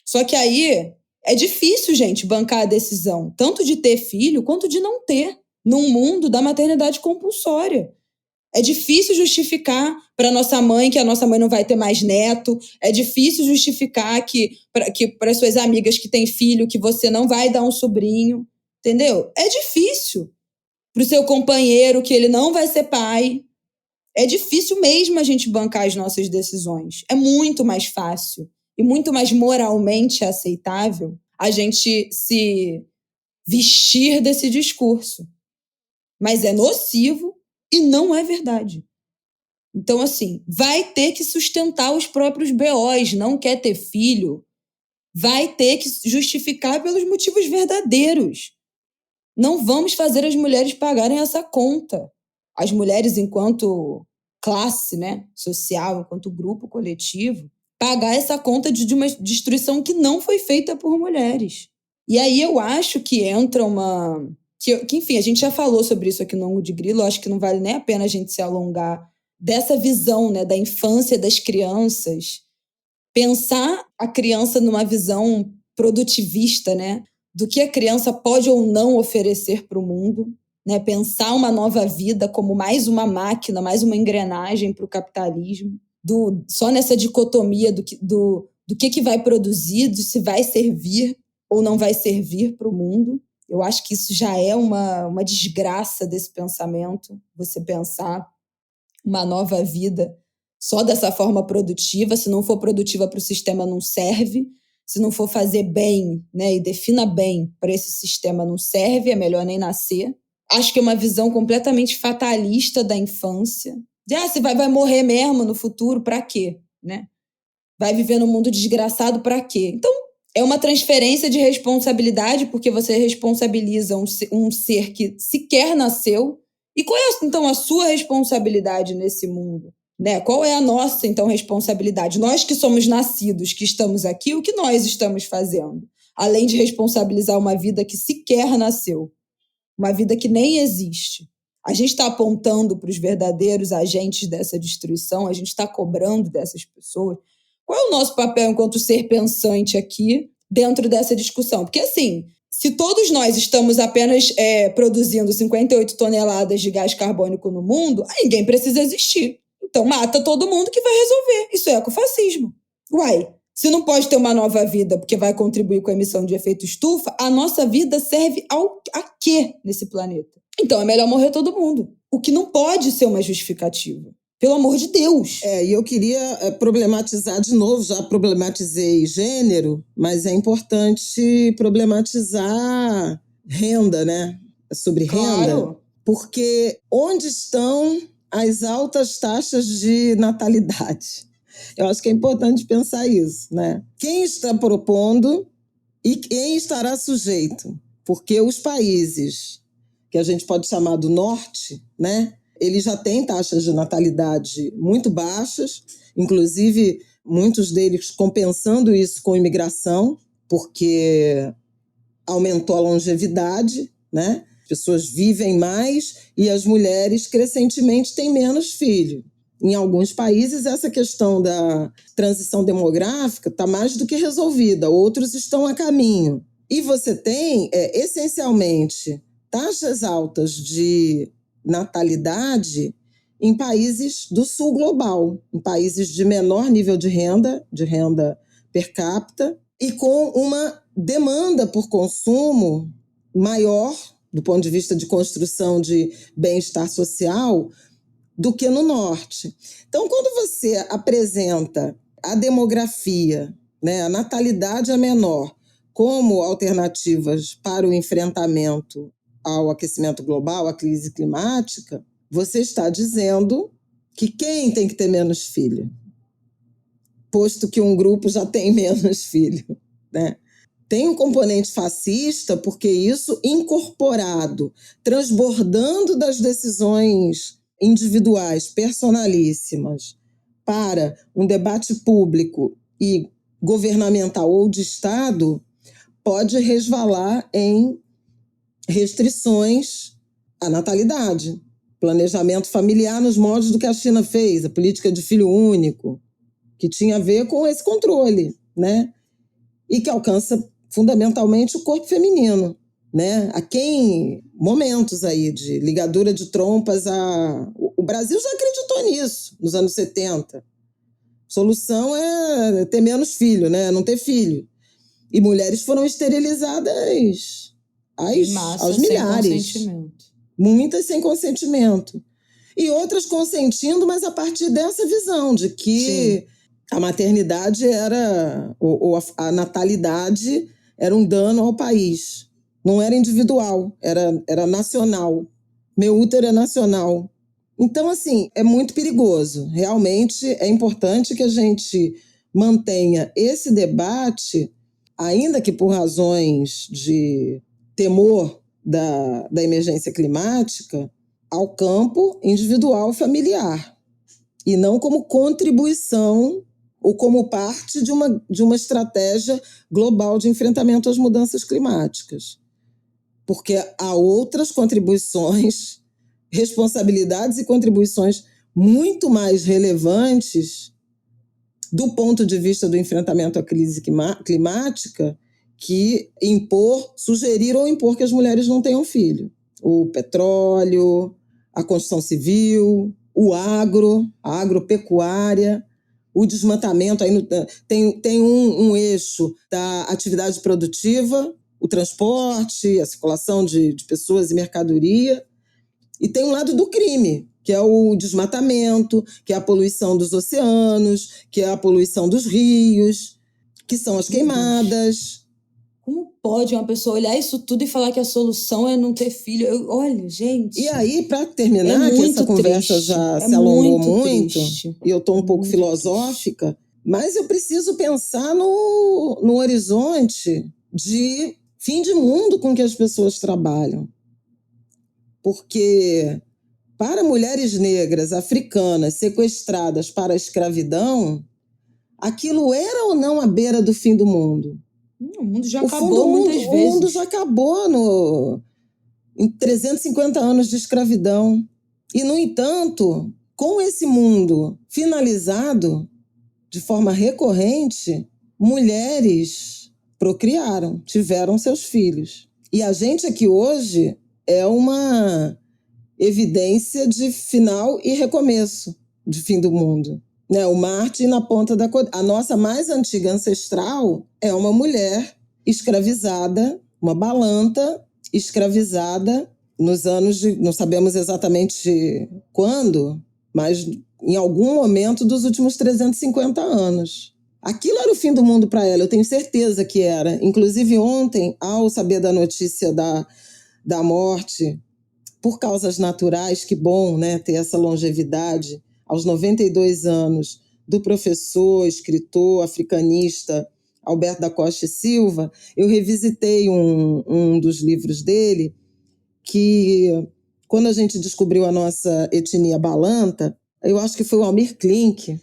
Só que aí é difícil, gente, bancar a decisão, tanto de ter filho quanto de não ter, num mundo da maternidade compulsória. É difícil justificar para nossa mãe que a nossa mãe não vai ter mais neto. É difícil justificar que para suas amigas que têm filho que você não vai dar um sobrinho. Entendeu? É difícil. Para o seu companheiro que ele não vai ser pai. É difícil mesmo a gente bancar as nossas decisões. É muito mais fácil e muito mais moralmente aceitável a gente se vestir desse discurso. Mas é nocivo e não é verdade. Então, assim, vai ter que sustentar os próprios BOs, não quer ter filho, vai ter que justificar pelos motivos verdadeiros. Não vamos fazer as mulheres pagarem essa conta. As mulheres, enquanto classe, né, social, enquanto grupo coletivo, pagar essa conta de uma destruição que não foi feita por mulheres. E aí eu acho que entra uma... Que, enfim, a gente já falou sobre isso aqui no Ângulo de Grilo, eu acho que não vale nem a pena a gente se alongar dessa visão, né, da infância das crianças, pensar a criança numa visão produtivista, né, do que a criança pode ou não oferecer para o mundo, né, pensar uma nova vida como mais uma máquina, mais uma engrenagem para o capitalismo, só nessa dicotomia do que vai produzir, se vai servir ou não vai servir para o mundo. Eu acho que isso já é uma desgraça desse pensamento, você pensar uma nova vida só dessa forma produtiva. Se não for produtiva para o sistema, não serve. Se não for fazer bem, né, e defina bem para esse sistema, não serve, é melhor nem nascer. Acho que é uma visão completamente fatalista da infância. Você vai morrer mesmo no futuro, para quê? Né? Vai viver num mundo desgraçado, para quê? Então, é uma transferência de responsabilidade, porque você responsabiliza um ser que sequer nasceu. E qual é, então, a sua responsabilidade nesse mundo? Né? Qual é a nossa, então, responsabilidade? Nós que somos nascidos, que estamos aqui, o que nós estamos fazendo? Além de responsabilizar uma vida que sequer nasceu. Uma vida que nem existe. A gente está apontando para os verdadeiros agentes dessa destruição, a gente está cobrando dessas pessoas. Qual é o nosso papel enquanto ser pensante aqui dentro dessa discussão? Porque, assim, se todos nós estamos apenas produzindo 58 toneladas de gás carbônico no mundo, aí ninguém precisa existir. Então, mata todo mundo que vai resolver. Isso é ecofascismo. Uai, se não pode ter uma nova vida porque vai contribuir com a emissão de efeito estufa, a nossa vida serve a quê nesse planeta? Então, é melhor morrer todo mundo. O que não pode ser uma justificativa. Pelo amor de Deus. E eu queria problematizar de novo, já problematizei gênero, mas é importante problematizar renda, né? Sobre renda. Porque onde estão as altas taxas de natalidade? Eu acho que é importante pensar isso, né? Quem está propondo e quem estará sujeito? Porque os países que a gente pode chamar do norte, né? Eles já têm taxas de natalidade muito baixas, inclusive muitos deles compensando isso com imigração, porque aumentou a longevidade, né? pessoas vivem mais e as mulheres crescentemente têm menos filhos. Em alguns países, essa questão da transição demográfica está mais do que resolvida, outros estão a caminho. E você tem, essencialmente, taxas altas de natalidade em países do sul global, em países de menor nível de renda per capita, e com uma demanda por consumo maior, do ponto de vista de construção de bem-estar social, do que no norte. Então, quando você apresenta a demografia, né, a natalidade é menor, como alternativas para o enfrentamento ao aquecimento global, à crise climática, você está dizendo que quem tem que ter menos filho? Posto que um grupo já tem menos filho, né? Tem um componente fascista, porque isso incorporado, transbordando das decisões individuais, personalíssimas, para um debate público e governamental ou de Estado, pode resvalar em restrições à natalidade, planejamento familiar nos moldes do que a China fez, a política de filho único, que tinha a ver com esse controle, né? E que alcança fundamentalmente o corpo feminino, né? Há momentos aí de ligadura de trompas o Brasil já acreditou nisso nos anos 70. A solução é ter menos filho, né? Não ter filho. E mulheres foram esterilizadas aos milhares. Sem consentimento. Muitas sem consentimento. E outras consentindo, mas a partir dessa visão de que a maternidade a natalidade era um dano ao país. Não era individual, era nacional. Meu útero é nacional. Então, assim, é muito perigoso. Realmente é importante que a gente mantenha esse debate, ainda que por razões de temor da emergência climática, ao campo individual familiar. E não como contribuição ou como parte de uma estratégia global de enfrentamento às mudanças climáticas. Porque há outras contribuições, responsabilidades e contribuições muito mais relevantes do ponto de vista do enfrentamento à crise climática que sugerir ou impor que as mulheres não tenham filho. O petróleo, a construção civil, a agropecuária, o desmatamento. Aí tem um eixo da atividade produtiva, o transporte, a circulação de pessoas e mercadoria, e tem um lado do crime, que é o desmatamento, que é a poluição dos oceanos, que é a poluição dos rios, que são as queimadas. Como pode uma pessoa olhar isso tudo e falar que a solução é não ter filho? Olha, gente... E aí, para terminar, que essa conversa já se alongou muito, e eu estou um pouco filosófica, mas eu preciso pensar no horizonte de fim de mundo com que as pessoas trabalham. Porque para mulheres negras africanas sequestradas para a escravidão, aquilo era ou não à beira do fim do mundo? O mundo já acabou muitas vezes. O mundo já acabou em 350 anos de escravidão. E, no entanto, com esse mundo finalizado de forma recorrente, mulheres procriaram, tiveram seus filhos. E a gente aqui hoje é uma evidência de final e recomeço, de fim do mundo. Né? O Marte na ponta da... A nossa mais antiga ancestral é uma mulher escravizada, uma balanta escravizada nos anos de... Não sabemos exatamente quando, mas em algum momento dos últimos 350 anos. Aquilo era o fim do mundo para ela, eu tenho certeza que era. Inclusive ontem, ao saber da notícia da morte por causas naturais, que bom, né, ter essa longevidade, aos 92 anos, do professor, escritor, africanista Alberto da Costa e Silva, eu revisitei um dos livros dele, que quando a gente descobriu a nossa etnia balanta, eu acho que foi o Almir Klink,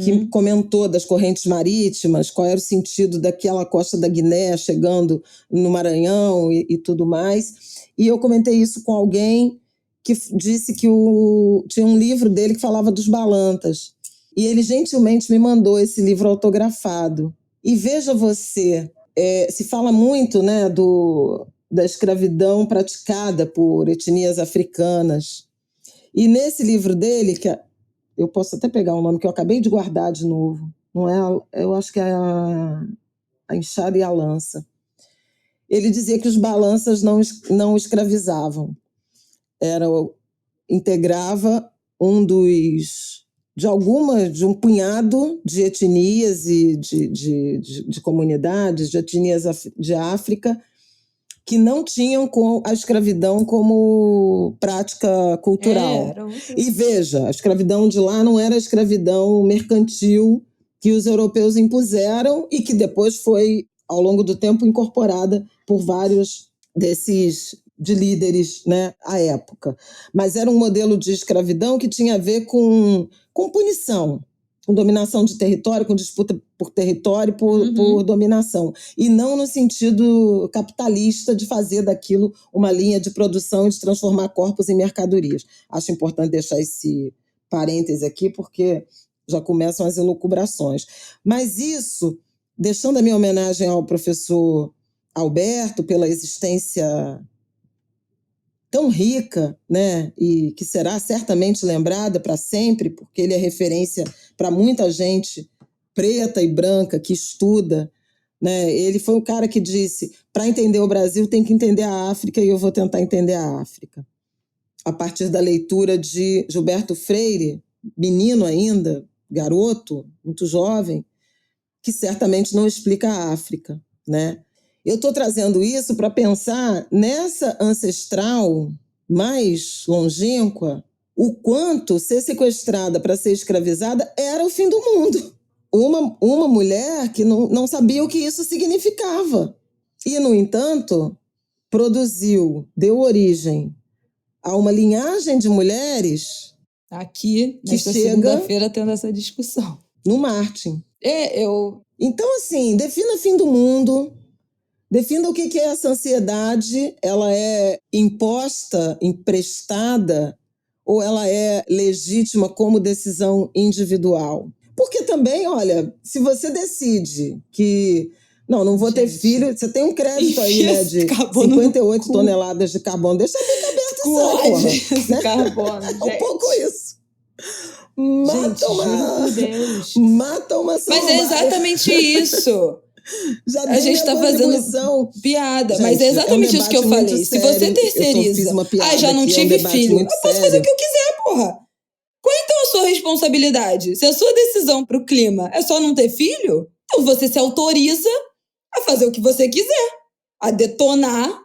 que comentou das correntes marítimas, qual era o sentido daquela costa da Guiné chegando no Maranhão e tudo mais. E eu comentei isso com alguém que disse que tinha um livro dele que falava dos balantas. E ele gentilmente me mandou esse livro autografado. E veja você, se fala muito, né, da escravidão praticada por etnias africanas. E nesse livro dele, eu posso até pegar o nome que eu acabei de guardar de novo, não é? Eu acho que é a Enxada e a Lança. Ele dizia que os balanças não escravizavam. Integrava de um punhado de etnias e de comunidades, de etnias de África, que não tinham a escravidão como prática cultural. E veja, a escravidão de lá não era a escravidão mercantil que os europeus impuseram e que depois foi, ao longo do tempo, incorporada por vários desses de líderes, né, à época. Mas era um modelo de escravidão que tinha a ver com punição, com dominação de território, com disputa por território, por dominação. E não no sentido capitalista de fazer daquilo uma linha de produção e de transformar corpos em mercadorias. Acho importante deixar esse parêntese aqui, porque já começam as elucubrações. Mas isso, deixando a minha homenagem ao professor Alberto pela existência tão rica, né, e que será certamente lembrada para sempre, porque ele é referência para muita gente preta e branca que estuda, né? Ele foi o cara que disse: para entender o Brasil tem que entender a África, e eu vou tentar entender a África. A partir da leitura de Gilberto Freire, menino ainda, garoto, muito jovem, que certamente não explica a África, né? Eu estou trazendo isso para pensar nessa ancestral mais longínqua, o quanto ser sequestrada para ser escravizada era o fim do mundo. Uma mulher que não sabia o que isso significava. E, no entanto, deu origem a uma linhagem de mulheres aqui, nesta segunda-feira, tendo essa discussão. No Martin. Eu... Então, assim, defina fim do mundo, defina o que é essa ansiedade. Ela é imposta, emprestada, ou ela é legítima como decisão individual? Porque também, olha, se você decide que não vou ter filho, você tem um crédito aí, né, de 58 toneladas de carbono. Deixa a bica aberta e sai, porra. Né? Carbono, gente. Um pouco isso. Mata uma Mas é exatamente isso. A gente está fazendo piada, gente, mas é exatamente isso que eu falei. Se você terceiriza, já não tive filho, eu posso fazer o que eu quiser, porra. Qual então a sua responsabilidade? Se a sua decisão para o clima é só não ter filho, então você se autoriza a fazer o que você quiser, a detonar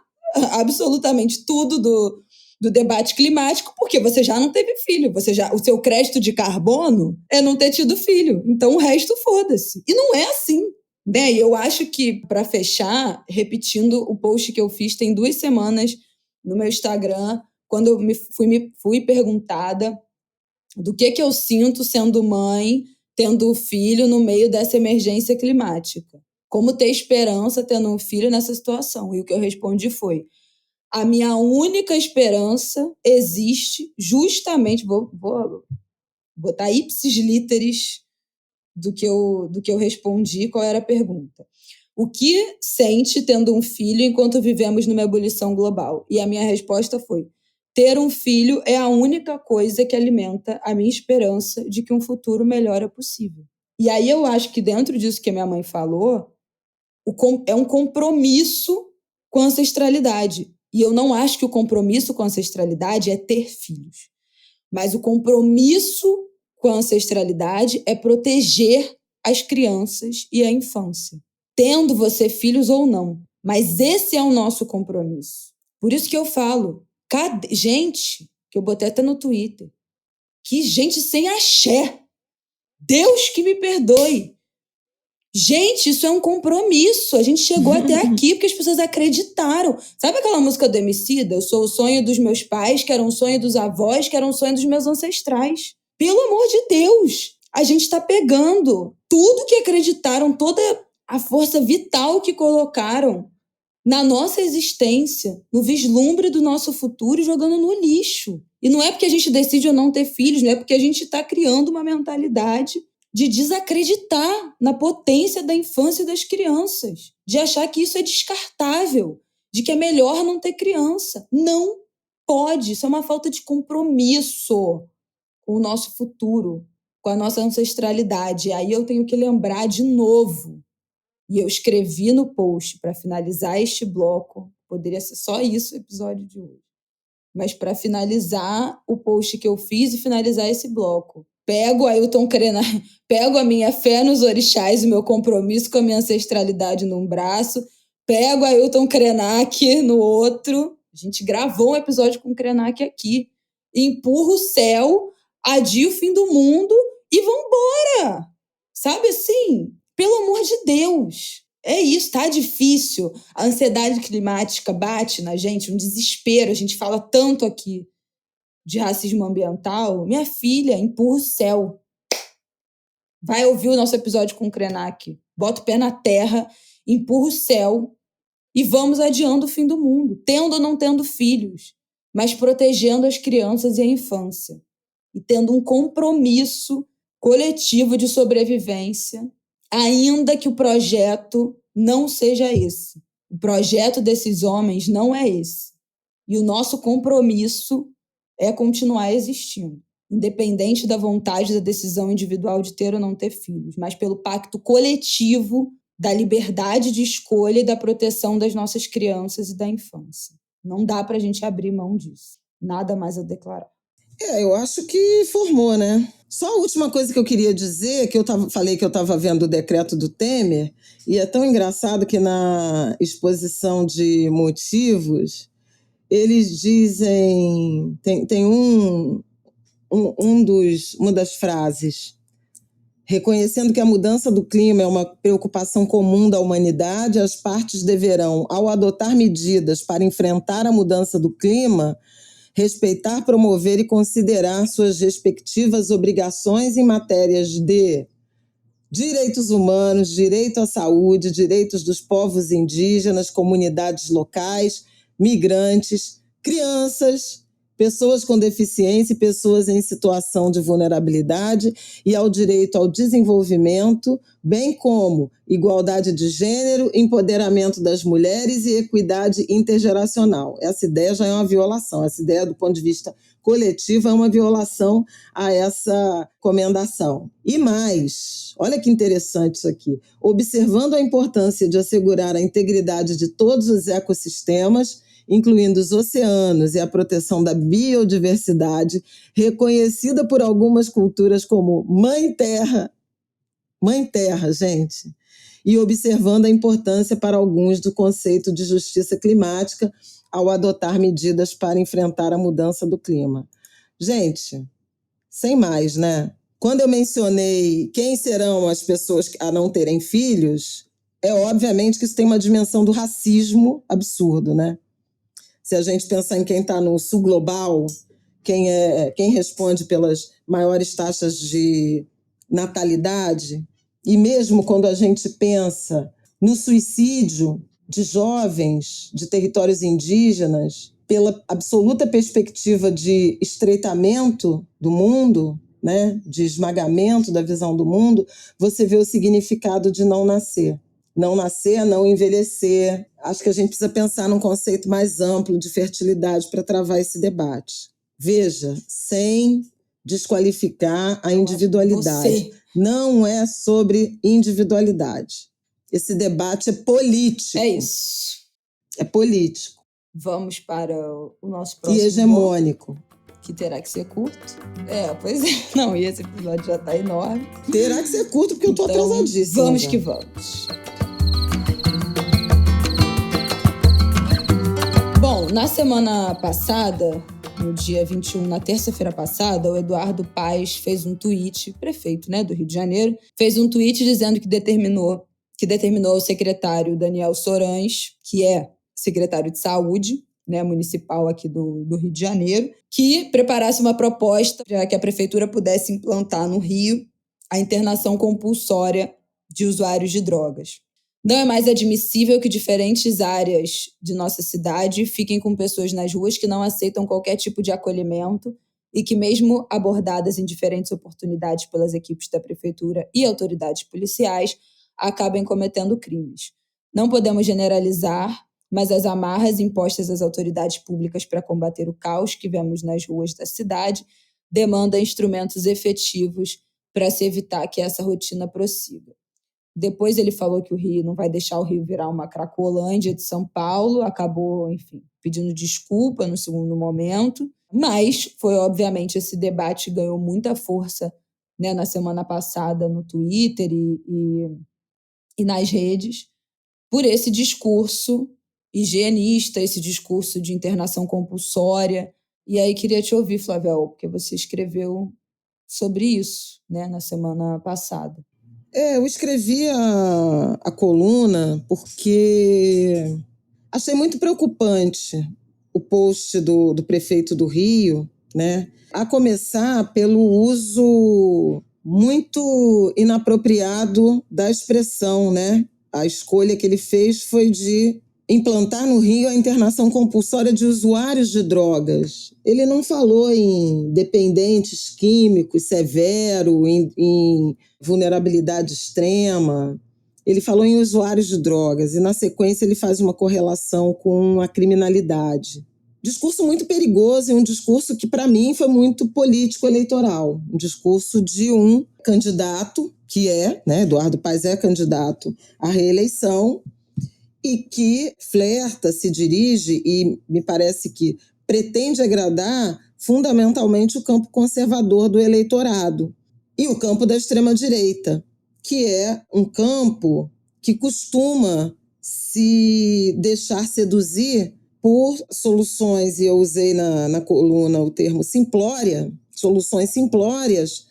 absolutamente tudo do debate climático, porque você já não teve filho. O seu crédito de carbono é não ter tido filho. Então o resto foda-se. E não é assim. Né? E eu acho que, para fechar, repetindo o post que eu fiz tem 2 semanas no meu Instagram, quando eu fui perguntada do que eu sinto sendo mãe, tendo filho no meio dessa emergência climática. Como ter esperança tendo um filho nessa situação? E o que eu respondi foi: a minha única esperança existe justamente, vou botar ipsis literis do que eu respondi, qual era a pergunta. O que sente tendo um filho enquanto vivemos numa ebulição global? E a minha resposta foi: ter um filho é a única coisa que alimenta a minha esperança de que um futuro melhor é possível. E aí eu acho que dentro disso que a minha mãe falou, é um compromisso com a ancestralidade. E eu não acho que o compromisso com a ancestralidade é ter filhos. Mas o compromisso com a ancestralidade é proteger as crianças e a infância, tendo você filhos ou não. Mas esse é o nosso compromisso. Por isso que eu falo, gente, que eu botei até no Twitter, que gente sem axé. Deus que me perdoe. Gente, isso é um compromisso. A gente chegou até aqui porque as pessoas acreditaram. Sabe aquela música do Emicida? Eu sou o sonho dos meus pais, que era um sonho dos avós, que era um sonho dos meus ancestrais. Pelo amor de Deus! A gente está pegando tudo que acreditaram, toda a força vital que colocaram na nossa existência, no vislumbre do nosso futuro, e jogando no lixo. E não é porque a gente decide ou não ter filhos, não é porque a gente está criando uma mentalidade de desacreditar na potência da infância e das crianças, de achar que isso é descartável, de que é melhor não ter criança. Não pode, isso é uma falta de compromisso com o nosso futuro, com a nossa ancestralidade. E aí eu tenho que lembrar de novo, e eu escrevi no post para finalizar este bloco, poderia ser só isso o episódio de hoje, mas para finalizar o post que eu fiz e finalizar esse bloco. Pego Ailton Krenak, pego a minha fé nos orixás, o meu compromisso com a minha ancestralidade num braço, pego Ailton Krenak no outro. A gente gravou um episódio com o Krenak aqui. Empurra o céu, adia o fim do mundo e vambora! Sabe assim? Pelo amor de Deus! É isso, tá difícil. A ansiedade climática bate na gente, um desespero. A gente fala tanto aqui de racismo ambiental. Minha filha, empurra o céu. Vai ouvir o nosso episódio com o Krenak. Bota o pé na terra, empurra o céu e vamos adiando o fim do mundo, tendo ou não tendo filhos, mas protegendo as crianças e a infância. E tendo um compromisso coletivo de sobrevivência, ainda que o projeto não seja esse. O projeto desses homens não é esse. E o nosso compromisso é continuar existindo, independente da vontade, da decisão individual de ter ou não ter filhos, mas pelo pacto coletivo da liberdade de escolha e da proteção das nossas crianças e da infância. Não dá para a gente abrir mão disso. Nada mais a declarar. Eu acho que formou, né? Só a última coisa que eu queria dizer, que falei que eu estava vendo o decreto do Temer, e é tão engraçado que na exposição de motivos, eles dizem... Tem uma das frases: reconhecendo que a mudança do clima é uma preocupação comum da humanidade, as partes deverão, ao adotar medidas para enfrentar a mudança do clima, respeitar, promover e considerar suas respectivas obrigações em matérias de direitos humanos, direito à saúde, direitos dos povos indígenas, comunidades locais, migrantes, crianças, pessoas com deficiência e pessoas em situação de vulnerabilidade, e ao direito ao desenvolvimento, bem como igualdade de gênero, empoderamento das mulheres e equidade intergeracional. Essa ideia já é uma violação, essa ideia do ponto de vista coletivo é uma violação a essa recomendação. E mais, olha que interessante isso aqui, observando a importância de assegurar a integridade de todos os ecossistemas, incluindo os oceanos e a proteção da biodiversidade, reconhecida por algumas culturas como Mãe Terra, gente, e observando a importância para alguns do conceito de justiça climática ao adotar medidas para enfrentar a mudança do clima. Gente, sem mais, né? Quando eu mencionei quem serão as pessoas a não terem filhos, é obviamente que isso tem uma dimensão do racismo absurdo, né? Se a gente pensar em quem está no sul global, quem responde pelas maiores taxas de natalidade, e mesmo quando a gente pensa no suicídio de jovens de territórios indígenas, pela absoluta perspectiva de estreitamento do mundo, né, de esmagamento da visão do mundo, você vê o significado de não nascer. Não nascer, não envelhecer. Acho que a gente precisa pensar num conceito mais amplo de fertilidade para travar esse debate. Veja, sem desqualificar a individualidade. Não é sobre individualidade. Esse debate é político. É isso. É político. Vamos para o nosso próximo e hegemônico. bloco, que terá que ser curto. Pois é. Não, e esse episódio já está enorme. Terá que ser curto porque eu estou atrasadíssima. Vamos que vamos. Bom, na semana passada, no dia 21, na terça-feira passada, o Eduardo Paes fez um tweet, prefeito, né, do Rio de Janeiro, fez um tweet dizendo que determinou o secretário Daniel Sorães, que é secretário de saúde, né, municipal aqui do Rio de Janeiro, que preparasse uma proposta para que a prefeitura pudesse implantar no Rio a internação compulsória de usuários de drogas. Não é mais admissível que diferentes áreas de nossa cidade fiquem com pessoas nas ruas que não aceitam qualquer tipo de acolhimento e que, mesmo abordadas em diferentes oportunidades pelas equipes da prefeitura e autoridades policiais, acabem cometendo crimes. Não podemos generalizar, mas as amarras impostas às autoridades públicas para combater o caos que vemos nas ruas da cidade demandam instrumentos efetivos para se evitar que essa rotina prossiga. Depois ele falou que o Rio não vai deixar o Rio virar uma Cracolândia de São Paulo, acabou, enfim, pedindo desculpa no segundo momento, mas foi, obviamente, esse debate ganhou muita força, né, na semana passada no Twitter e nas redes, por esse discurso higienista, esse discurso de internação compulsória. E aí queria te ouvir, Flavel, porque você escreveu sobre isso, né, na semana passada. Eu escrevi a coluna porque achei muito preocupante o post do prefeito do Rio, né? A começar pelo uso muito inapropriado da expressão, né? A escolha que ele fez foi de implantar no Rio a internação compulsória de usuários de drogas. Ele não falou em dependentes químicos severo, em vulnerabilidade extrema. Ele falou em usuários de drogas e, na sequência, ele faz uma correlação com a criminalidade. Discurso muito perigoso e um discurso que, para mim, foi muito político-eleitoral. Um discurso de um candidato, que né, Eduardo Paes é candidato à reeleição, e que flerta, se dirige e me parece que pretende agradar fundamentalmente o campo conservador do eleitorado e o campo da extrema-direita, que é um campo que costuma se deixar seduzir por soluções, e eu usei na coluna o termo simplória, soluções simplórias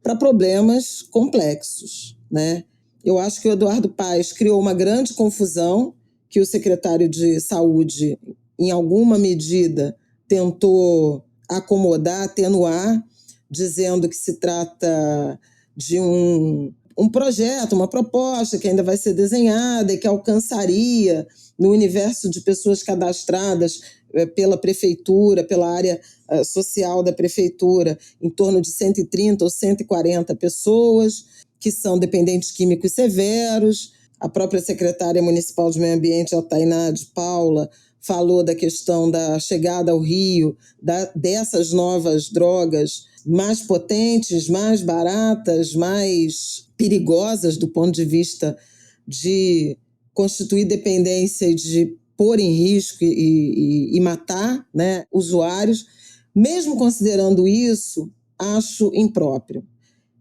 para problemas complexos, né? Eu acho que o Eduardo Paes criou uma grande confusão, que o secretário de Saúde, em alguma medida, tentou acomodar, atenuar, dizendo que se trata de um projeto, uma proposta que ainda vai ser desenhada e que alcançaria, no universo de pessoas cadastradas pela prefeitura, pela área social da prefeitura, em torno de 130 ou 140 pessoas, que são dependentes químicos severos. A própria secretária municipal de Meio Ambiente, a Tainá de Paula, falou da questão da chegada ao Rio, dessas novas drogas mais potentes, mais baratas, mais perigosas do ponto de vista de constituir dependência e de pôr em risco e matar, né, usuários. Mesmo considerando isso, acho impróprio.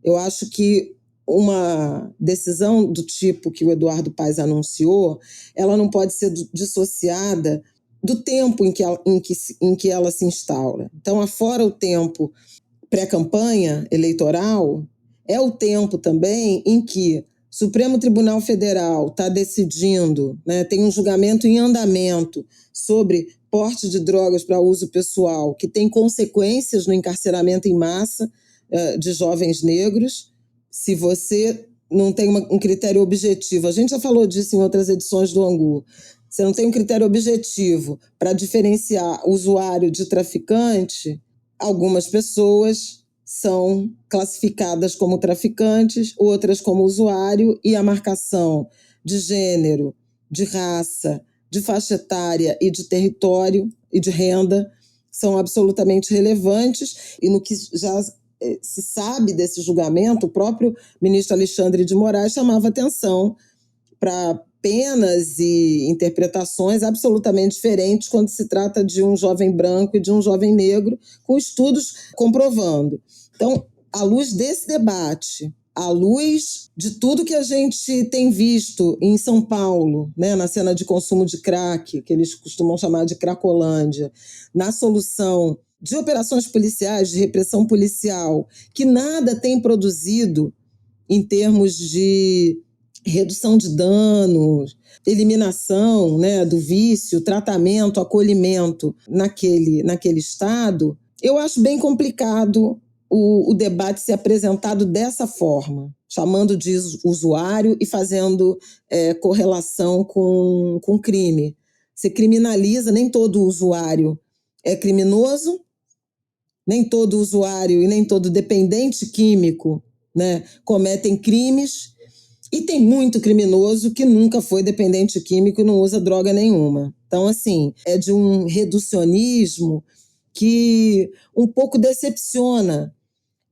Eu acho que uma decisão do tipo que o Eduardo Paes anunciou, ela não pode ser dissociada do tempo em que ela se instaura. Então, afora o tempo pré-campanha eleitoral, é o tempo também em que o Supremo Tribunal Federal está decidindo, né, tem um julgamento em andamento sobre porte de drogas para uso pessoal, que tem consequências no encarceramento em massa de jovens negros. Se você não tem um critério objetivo, a gente já falou disso em outras edições do Angu, você não tem um critério objetivo para diferenciar usuário de traficante, algumas pessoas são classificadas como traficantes, outras como usuário, e a marcação de gênero, de raça, de faixa etária e de território e de renda são absolutamente relevantes. E no que já se sabe desse julgamento, o próprio ministro Alexandre de Moraes chamava atenção para penas e interpretações absolutamente diferentes quando se trata de um jovem branco e de um jovem negro, com estudos comprovando. Então, à luz desse debate, à luz de tudo que a gente tem visto em São Paulo, né, na cena de consumo de crack, que eles costumam chamar de Cracolândia, na solução de operações policiais, de repressão policial, que nada tem produzido em termos de redução de danos, eliminação, né, do vício, tratamento, acolhimento naquele estado, eu acho bem complicado o debate ser apresentado dessa forma, chamando de usuário e fazendo correlação com crime. Você criminaliza, nem todo usuário é criminoso, nem todo usuário e nem todo dependente químico, né, cometem crimes, e tem muito criminoso que nunca foi dependente químico e não usa droga nenhuma. Então, assim, é de um reducionismo que um pouco decepciona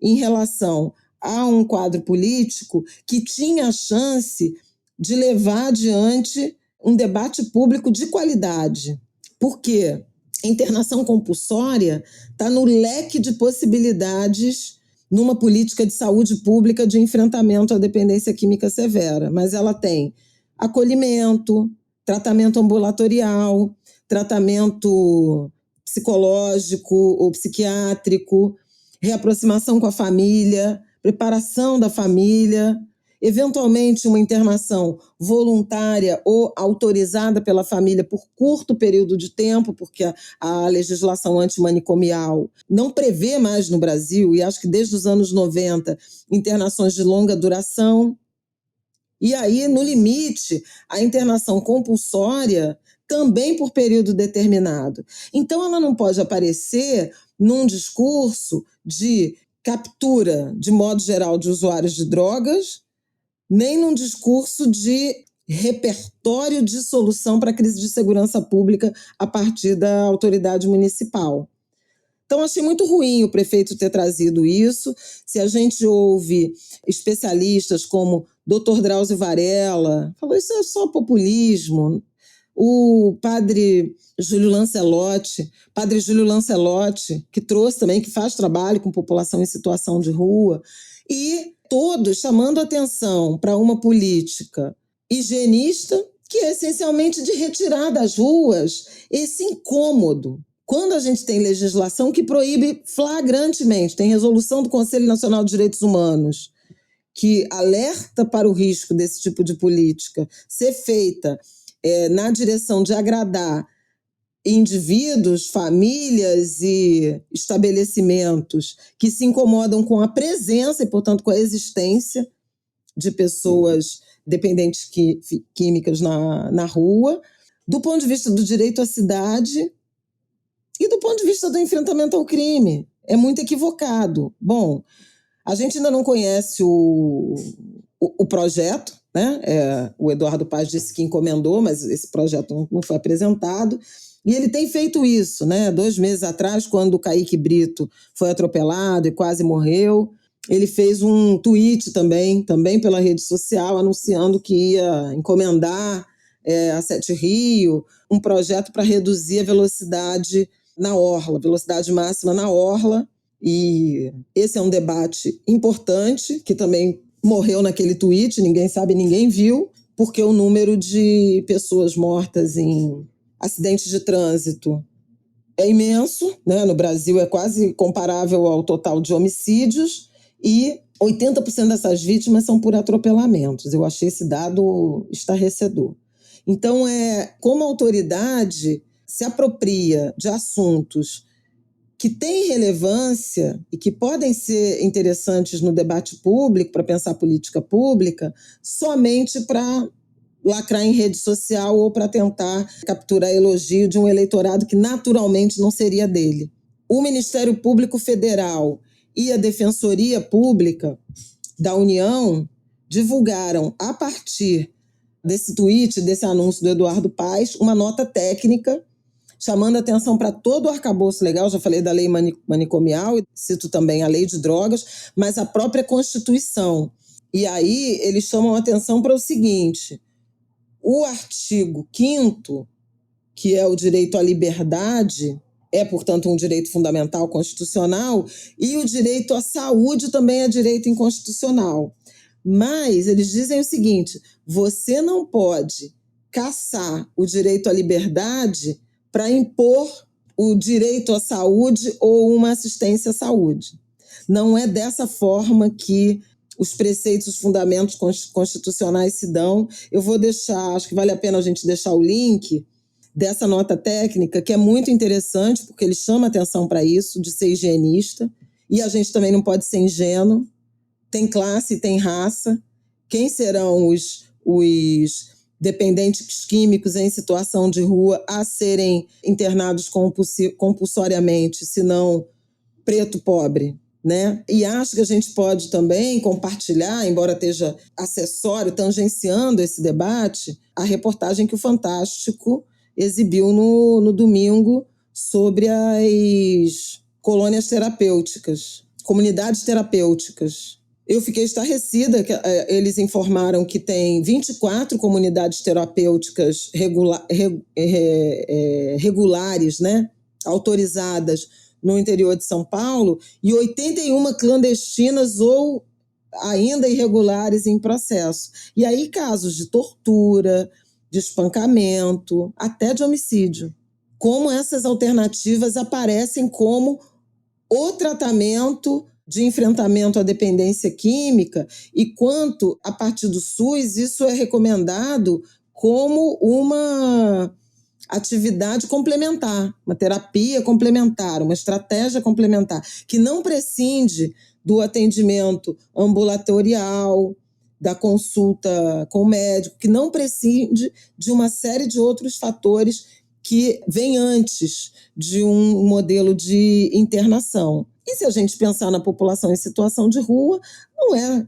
em relação a um quadro político que tinha a chance de levar adiante um debate público de qualidade. Por quê? A internação compulsória está no leque de possibilidades numa política de saúde pública de enfrentamento à dependência química severa, mas ela tem acolhimento, tratamento ambulatorial, tratamento psicológico ou psiquiátrico, reaproximação com a família, preparação da família, eventualmente uma internação voluntária ou autorizada pela família por curto período de tempo, porque a legislação antimanicomial não prevê mais no Brasil, e acho que desde os anos 90, internações de longa duração. E aí, no limite, a internação compulsória também por período determinado. Então, ela não pode aparecer num discurso de captura, de modo geral, de usuários de drogas, nem num discurso de repertório de solução para a crise de segurança pública a partir da autoridade municipal. Então, achei muito ruim o prefeito ter trazido isso. Se a gente ouve especialistas como Dr. Drauzio Varela, falou isso é só populismo. O padre Júlio Lancelotti, que trouxe também, que faz trabalho com população em situação de rua, e todos chamando atenção para uma política higienista que é essencialmente de retirar das ruas esse incômodo. Quando a gente tem legislação que proíbe flagrantemente, tem resolução do Conselho Nacional de Direitos Humanos, que alerta para o risco desse tipo de política ser feita na direção de agradar indivíduos, famílias e estabelecimentos que se incomodam com a presença e, portanto, com a existência de pessoas dependentes químicas na rua, do ponto de vista do direito à cidade e do ponto de vista do enfrentamento ao crime. É muito equivocado. Bom, a gente ainda não conhece o projeto, né? O Eduardo Paes disse que encomendou, mas esse projeto não foi apresentado. E ele tem feito isso, né? 2 meses atrás, quando o Kaique Brito foi atropelado e quase morreu, ele fez um tweet também pela rede social, anunciando que ia encomendar a Sete Rio um projeto para reduzir a velocidade na orla, velocidade máxima na orla. E esse é um debate importante, que também morreu naquele tweet, ninguém sabe, ninguém viu, porque o número de pessoas mortas em acidentes de trânsito é imenso, né? No Brasil é quase comparável ao total de homicídios, e 80% dessas vítimas são por atropelamentos. Eu achei esse dado estarrecedor. Então, como a autoridade se apropria de assuntos que têm relevância e que podem ser interessantes no debate público, para pensar política pública, somente para lacrar em rede social ou para tentar capturar elogio de um eleitorado que naturalmente não seria dele. O Ministério Público Federal e a Defensoria Pública da União divulgaram, a partir desse tweet, desse anúncio do Eduardo Paes, uma nota técnica chamando atenção para todo o arcabouço legal. Já falei da lei manicomial, cito também a lei de drogas, mas a própria Constituição. E aí eles chamam atenção para o seguinte: o artigo 5º, que é o direito à liberdade, é, portanto, um direito fundamental constitucional, e o direito à saúde também é direito inconstitucional. Mas eles dizem o seguinte: você não pode caçar o direito à liberdade para impor o direito à saúde ou uma assistência à saúde. Não é dessa forma que os preceitos, os fundamentos constitucionais se dão. Eu vou deixar, acho que vale a pena a gente deixar o link dessa nota técnica, que é muito interessante, porque ele chama atenção para isso, de ser higienista, E a gente também não pode ser ingênuo. Tem classe, tem raça. Quem serão os dependentes químicos em situação de rua a serem internados compulsoriamente, se não preto pobre, né? E acho que a gente pode também compartilhar, embora esteja acessório, tangenciando esse debate, a reportagem que o Fantástico exibiu no domingo sobre as colônias terapêuticas, comunidades terapêuticas. Eu fiquei estarrecida que eles informaram que tem 24 comunidades terapêuticas regulares, né, autorizadas no interior de São Paulo, e 81 clandestinas ou ainda irregulares em processo. E aí casos de tortura, de espancamento, até de homicídio. Como essas alternativas aparecem como o tratamento de enfrentamento à dependência química e quanto, a partir do SUS, isso é recomendado como uma atividade complementar, uma terapia complementar, uma estratégia complementar, que não prescinde do atendimento ambulatorial, da consulta com o médico, que não prescinde de uma série de outros fatores que vêm antes de um modelo de internação. E se a gente pensar na população em situação de rua,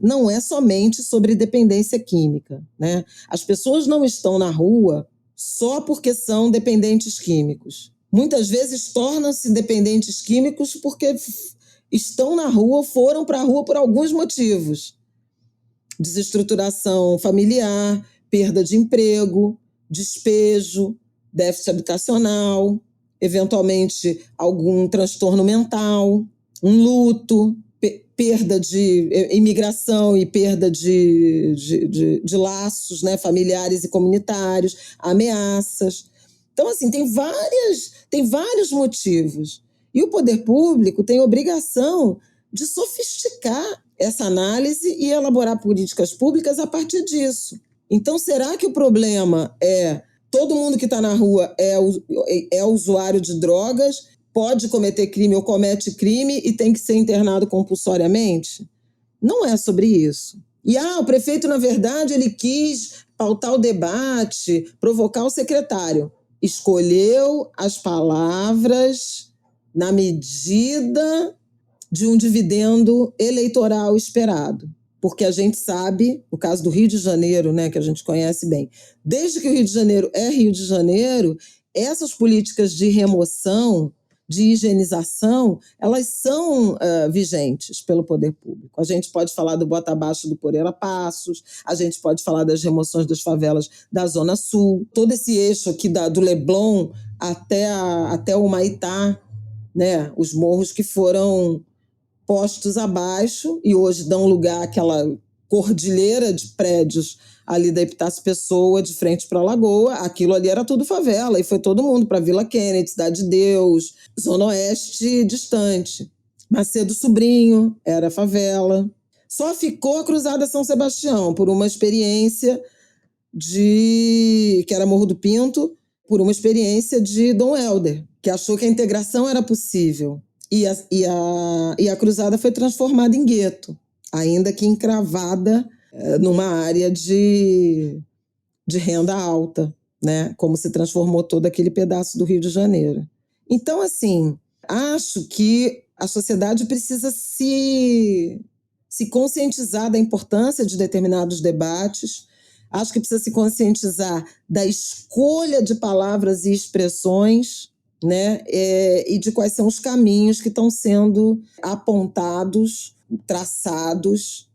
não é somente sobre dependência química, né? As pessoas não estão na rua só porque são dependentes químicos. Muitas vezes tornam-se dependentes químicos porque estão na rua, foram para a rua por alguns motivos. Desestruturação familiar, perda de emprego, despejo, déficit habitacional, eventualmente algum transtorno mental, um luto, perda de imigração e perda de laços, né, familiares e comunitários, ameaças. Então, assim, tem vários motivos. E o poder público tem obrigação de sofisticar essa análise e elaborar políticas públicas a partir disso. Então, será que o problema é todo mundo que está na rua é usuário de drogas, pode cometer crime ou comete crime e tem que ser internado compulsoriamente? Não é sobre isso. E o prefeito, na verdade, ele quis pautar o debate, provocar o secretário. Escolheu as palavras na medida de um dividendo eleitoral esperado. Porque a gente sabe, no caso do Rio de Janeiro, né, que a gente conhece bem, desde que o Rio de Janeiro é Rio de Janeiro, essas políticas de remoção, de higienização, elas são vigentes pelo poder público. A gente pode falar do Bota Abaixo do Poreira Passos, a gente pode falar das remoções das favelas da Zona Sul, todo esse eixo aqui do Leblon até o Humaitá, né, os morros que foram postos abaixo e hoje dão lugar àquela cordilheira de prédios ali da Epitácio Pessoa, de frente para a Lagoa. Aquilo ali era tudo favela e foi todo mundo para Vila Kennedy, Cidade de Deus, Zona Oeste distante. Macedo Sobrinho era favela. Só ficou a Cruzada São Sebastião por uma experiência que era Morro do Pinto, por uma experiência de Dom Helder, que achou que a integração era possível. E a Cruzada foi transformada em gueto, ainda que encravada numa área de renda alta, né? Como se transformou todo aquele pedaço do Rio de Janeiro. Então, assim, acho que a sociedade precisa se conscientizar da importância de determinados debates. Acho que precisa se conscientizar da escolha de palavras e expressões, né? E de quais são os caminhos que estão sendo apontados, traçados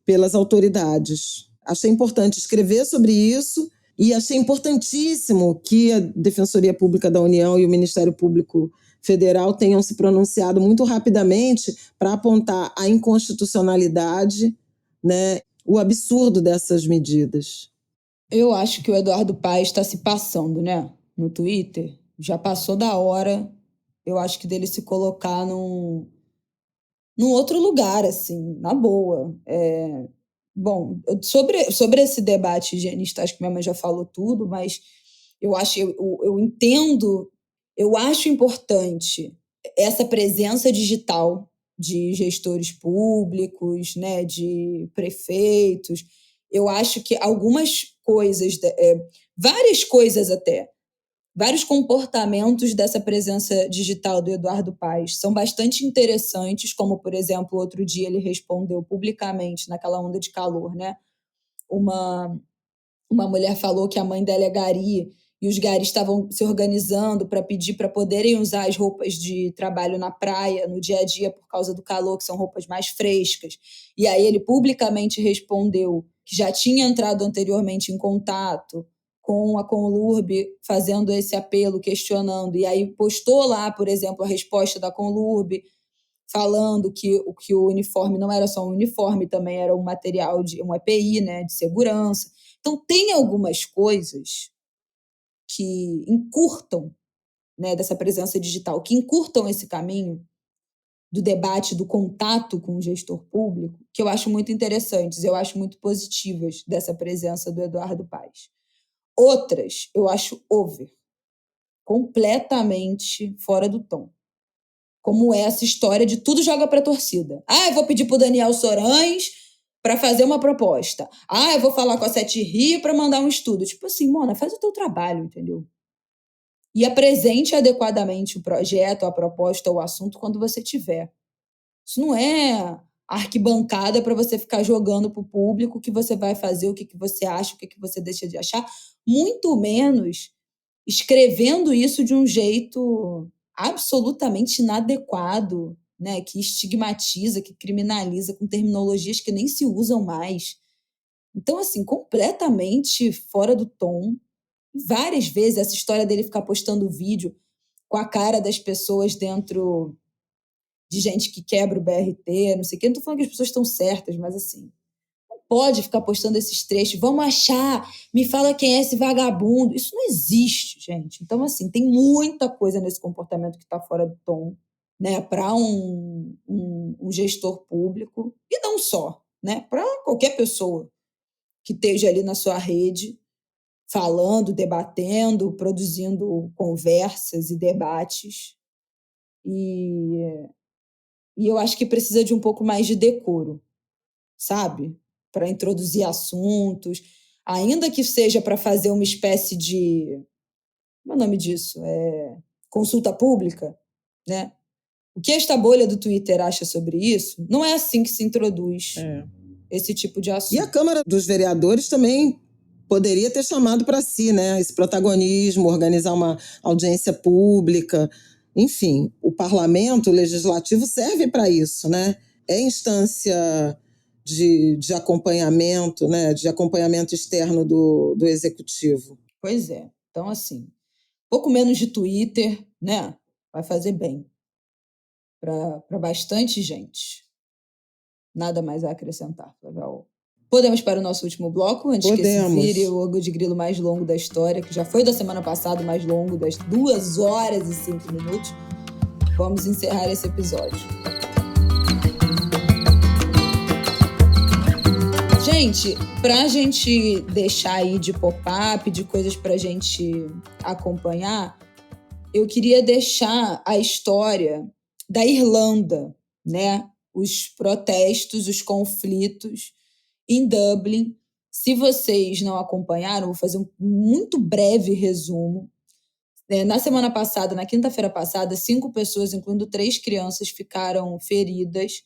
pelas autoridades. Achei importante escrever sobre isso e achei importantíssimo que a Defensoria Pública da União e o Ministério Público Federal tenham se pronunciado muito rapidamente para apontar a inconstitucionalidade, né, o absurdo dessas medidas. Eu acho que o Eduardo Paes está se passando, né? No Twitter. Já passou da hora, eu acho que dele se colocar num outro lugar, assim, na boa. Bom, sobre esse debate higienista, acho que minha mãe já falou tudo, mas eu entendo, eu acho importante essa presença digital de gestores públicos, né, de prefeitos. Eu acho que algumas coisas, várias coisas até, vários comportamentos dessa presença digital do Eduardo Paes são bastante interessantes, como, por exemplo, outro dia ele respondeu publicamente, naquela onda de calor, né? Uma mulher falou que a mãe dela é gari e os garis estavam se organizando para pedir para poderem usar as roupas de trabalho na praia, no dia a dia, por causa do calor, que são roupas mais frescas. E aí ele publicamente respondeu que já tinha entrado anteriormente em contato com a Conlurb, fazendo esse apelo, questionando. E aí postou lá, por exemplo, a resposta da Conlurb, falando que o uniforme não era só um uniforme, também era um material de um EPI, né, de segurança. Então, tem algumas coisas que encurtam, né, dessa presença digital, que encurtam esse caminho do debate, do contato com o gestor público, que eu acho muito interessantes, eu acho muito positivas dessa presença do Eduardo Paes. Outras, eu acho completamente fora do tom. Como essa história de tudo joga para a torcida. Eu vou pedir para o Daniel Sorães para fazer uma proposta. Eu vou falar com a Sete Rio para mandar um estudo. Tipo assim, Mona, faz o teu trabalho, entendeu? E apresente adequadamente o projeto, a proposta, o assunto quando você tiver. Isso não é arquibancada para você ficar jogando para o público o que você vai fazer, o que você acha, o que você deixa de achar. Muito menos escrevendo isso de um jeito absolutamente inadequado, né, que estigmatiza, que criminaliza, com terminologias que nem se usam mais. Então, assim, completamente fora do tom. Várias vezes essa história dele ficar postando vídeo com a cara das pessoas dentro de gente que quebra o BRT, não sei o quê. Não tô falando que as pessoas estão certas, mas assim, não pode ficar postando esses trechos. Vamos achar, me fala quem é esse vagabundo. Isso não existe, gente. Então, assim, tem muita coisa nesse comportamento que está fora do tom, né, para um gestor público, e não só, né, para qualquer pessoa que esteja ali na sua rede, falando, debatendo, produzindo conversas e debates. E eu acho que precisa de um pouco mais de decoro, sabe? Para introduzir assuntos, ainda que seja para fazer uma espécie de. Como é o nome disso? Consulta pública, né? O que esta bolha do Twitter acha sobre isso? Não é assim que se introduz esse tipo de assunto. E a Câmara dos Vereadores também poderia ter chamado para si, né, esse protagonismo, organizar uma audiência pública. Enfim, o parlamento, o legislativo serve para isso, né? É instância de acompanhamento, né, de acompanhamento externo do executivo. Pois é. Então, assim, pouco menos de Twitter, né? Vai fazer bem para bastante gente. Nada mais a acrescentar, Flavel. Podemos para o nosso último bloco, antes que esse vire o ângulo de grilo mais longo da história, que já foi da semana passada, mais longo, das 2 horas e 5 minutos. Vamos encerrar esse episódio. Gente, para a gente deixar aí de pop-up, de coisas para a gente acompanhar, eu queria deixar a história da Irlanda, né? Os protestos, os conflitos em Dublin. Se vocês não acompanharam, vou fazer um muito breve resumo. Na semana passada, na quinta-feira passada, 5 pessoas, incluindo 3 crianças, ficaram feridas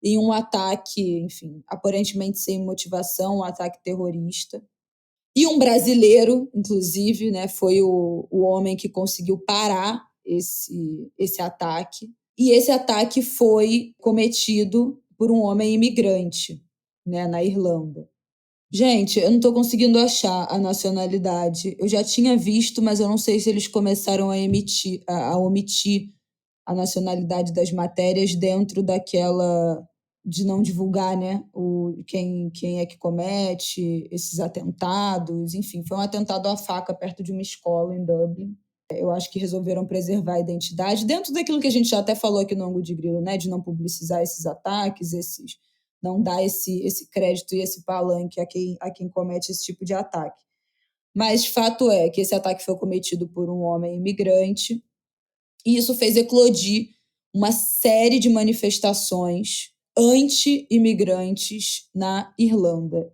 em um ataque, enfim, aparentemente sem motivação, um ataque terrorista. E um brasileiro, inclusive, né, foi o homem que conseguiu parar esse ataque. E esse ataque foi cometido por um homem imigrante, né, na Irlanda. Gente, eu não estou conseguindo achar a nacionalidade. Eu já tinha visto, mas eu não sei se eles começaram a omitir a nacionalidade das matérias dentro daquela de não divulgar, né, quem é que comete esses atentados. Enfim, foi um atentado à faca perto de uma escola em Dublin. Eu acho que resolveram preservar a identidade dentro daquilo que a gente já até falou aqui no ângulo de grilo, né, de não publicizar esses ataques, não dar esse crédito e esse palanque a quem comete esse tipo de ataque. Mas fato é que esse ataque foi cometido por um homem imigrante e isso fez eclodir uma série de manifestações anti-imigrantes na Irlanda,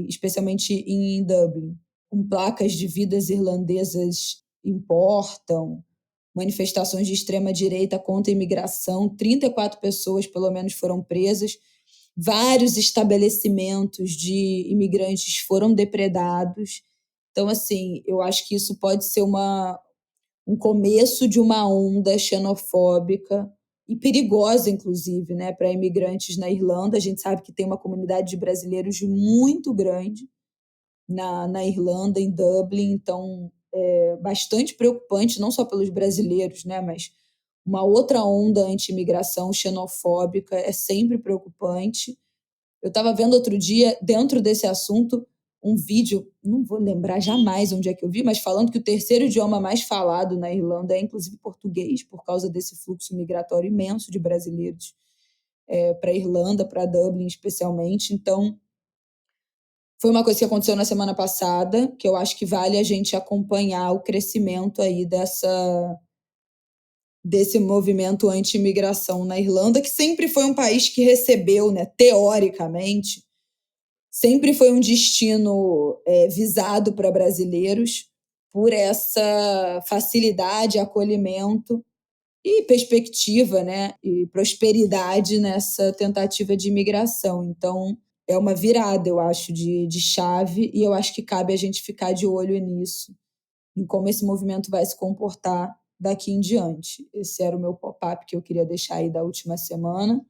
especialmente em Dublin, com placas de vidas irlandesas importam, manifestações de extrema-direita contra a imigração, 34 pessoas, pelo menos, foram presas, vários estabelecimentos de imigrantes foram depredados. Então, assim, eu acho que isso pode ser um começo de uma onda xenofóbica e perigosa, inclusive, né, para imigrantes na Irlanda. A gente sabe que tem uma comunidade de brasileiros muito grande na Irlanda, em Dublin, então é bastante preocupante, não só pelos brasileiros, né, mas uma outra onda anti-imigração xenofóbica é sempre preocupante. Eu estava vendo outro dia, dentro desse assunto, um vídeo, não vou lembrar jamais onde é que eu vi, mas falando que o terceiro idioma mais falado na Irlanda é inclusive português, por causa desse fluxo migratório imenso de brasileiros para a Irlanda, para Dublin especialmente. Então, foi uma coisa que aconteceu na semana passada, que eu acho que vale a gente acompanhar o crescimento aí desse movimento anti-imigração na Irlanda, que sempre foi um país que recebeu, né, teoricamente, sempre foi um destino visado para brasileiros por essa facilidade, acolhimento e perspectiva, né, e prosperidade nessa tentativa de imigração. Então, é uma virada, eu acho, de chave, e eu acho que cabe a gente ficar de olho nisso, em como esse movimento vai se comportar daqui em diante. Esse era o meu pop-up que eu queria deixar aí da última semana.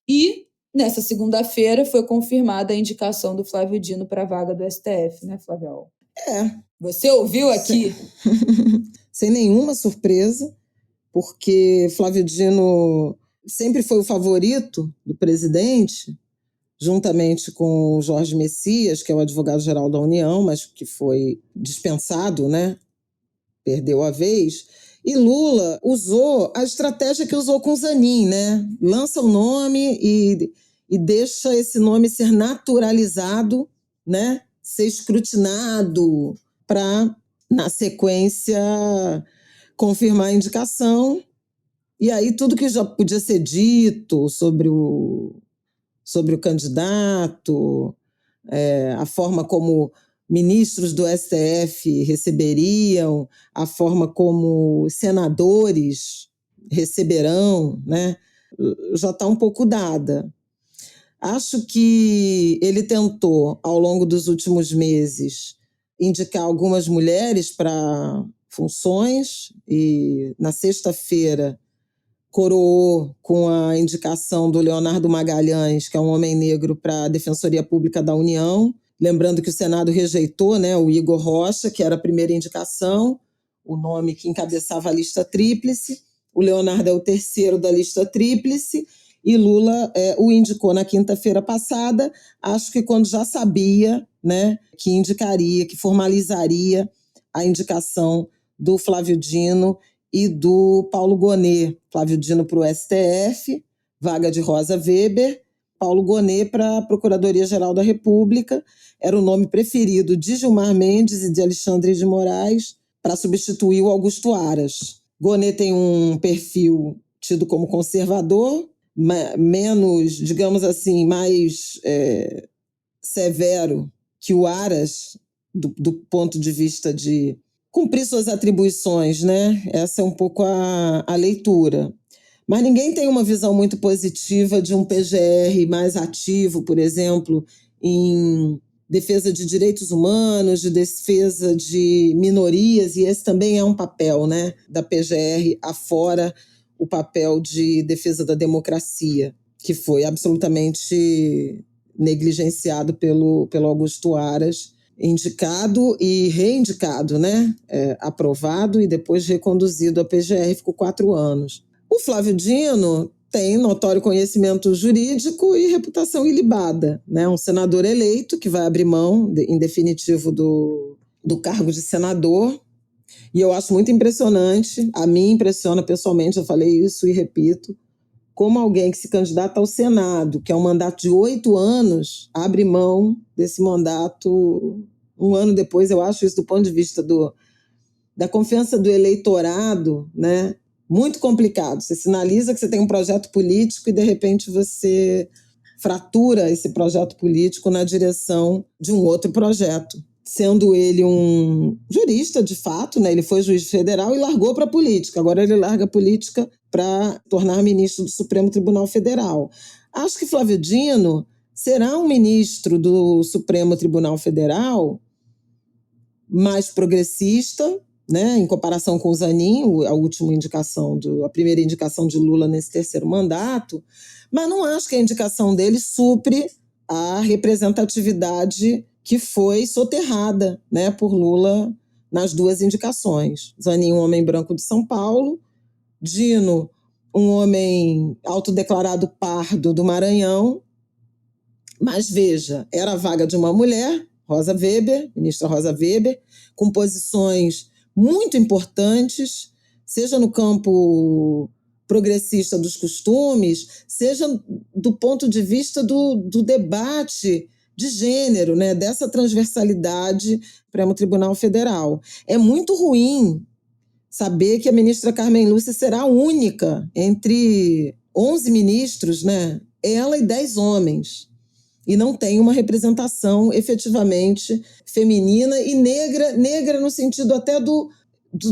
E, nessa segunda-feira, foi confirmada a indicação do Flávio Dino para a vaga do STF, né, Flávio? Você ouviu aqui? Sem nenhuma surpresa, porque Flávio Dino sempre foi o favorito do presidente, juntamente com o Jorge Messias, que é o advogado-geral da União, mas que foi dispensado, né? Perdeu a vez. E Lula usou a estratégia que usou com Zanin, né? Lança o nome e deixa esse nome ser naturalizado, né? Ser escrutinado para, na sequência, confirmar a indicação. E aí tudo que já podia ser dito sobre o candidato, a forma como ministros do STF receberiam, a forma como senadores receberão, né, já está um pouco dada. Acho que ele tentou, ao longo dos últimos meses, indicar algumas mulheres para funções e, na sexta-feira, coroou com a indicação do Leonardo Magalhães, que é um homem negro, para a Defensoria Pública da União. Lembrando que o Senado rejeitou, né, o Igor Rocha, que era a primeira indicação, o nome que encabeçava a lista tríplice. O Leonardo é o terceiro da lista tríplice e Lula o indicou na quinta-feira passada, acho que quando já sabia, né, que indicaria, que formalizaria a indicação do Flávio Dino e do Paulo Gonet. Flávio Dino para o STF, vaga de Rosa Weber, Paulo Gonet para a Procuradoria-Geral da República, era o nome preferido de Gilmar Mendes e de Alexandre de Moraes para substituir o Augusto Aras. Gonet tem um perfil tido como conservador, menos, digamos assim, mais severo que o Aras, do ponto de vista de cumprir suas atribuições, né? Essa é um pouco a leitura. Mas ninguém tem uma visão muito positiva de um PGR mais ativo, por exemplo, em defesa de direitos humanos, de defesa de minorias, e esse também é um papel, né, da PGR, afora o papel de defesa da democracia, que foi absolutamente negligenciado pelo Augusto Aras, indicado e reindicado, né? Aprovado e depois reconduzido à PGR, ficou 4 anos. O Flávio Dino tem notório conhecimento jurídico e reputação ilibada, né? Um senador eleito que vai abrir mão, em definitivo, do cargo de senador. E eu acho muito impressionante, a mim impressiona pessoalmente, eu falei isso e repito, como alguém que se candidata ao Senado, que é um mandato de 8 anos, abre mão desse mandato 1 ano depois. Eu acho isso, do ponto de vista da confiança do eleitorado, né, Muito complicado. Você sinaliza que você tem um projeto político e, de repente, você fratura esse projeto político na direção de um outro projeto. Sendo ele um jurista, de fato, né? Ele foi juiz federal e largou para a política. Agora ele larga a política para tornar ministro do Supremo Tribunal Federal. Acho que Flávio Dino será um ministro do Supremo Tribunal Federal mais progressista, né, em comparação com o Zanin, a primeira indicação de Lula nesse terceiro mandato, mas não acho que a indicação dele supre a representatividade que foi soterrada, né, por Lula nas duas indicações. Zanin, um homem branco de São Paulo, Dino, um homem autodeclarado pardo do Maranhão, mas veja, era a vaga de uma mulher, Rosa Weber, ministra Rosa Weber, com posições muito importantes, seja no campo progressista dos costumes, seja do ponto de vista do debate de gênero, né, dessa transversalidade para o Tribunal Federal. É muito ruim saber que a ministra Carmen Lúcia será a única entre 11 ministros, né, ela e 10 homens, e não tem uma representação efetivamente feminina e negra no sentido até do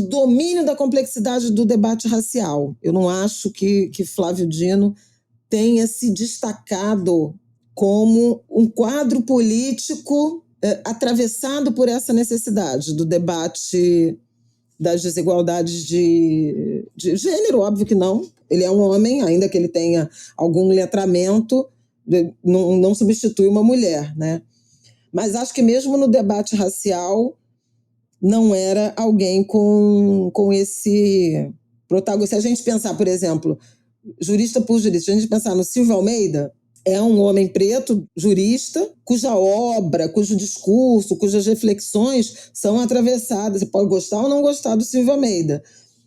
domínio da complexidade do debate racial. Eu não acho que Flávio Dino tenha se destacado como um quadro político atravessado por essa necessidade do debate das desigualdades de gênero, óbvio que não. Ele é um homem, ainda que ele tenha algum letramento, não substitui uma mulher, né? Mas acho que mesmo no debate racial não era alguém com esse protagonismo. Se a gente pensar, por exemplo, jurista por jurista, se a gente pensar no Silvio Almeida, é um homem preto, jurista, cuja obra, cujo discurso, cujas reflexões são atravessadas. Você pode gostar ou não gostar do Silvio Almeida,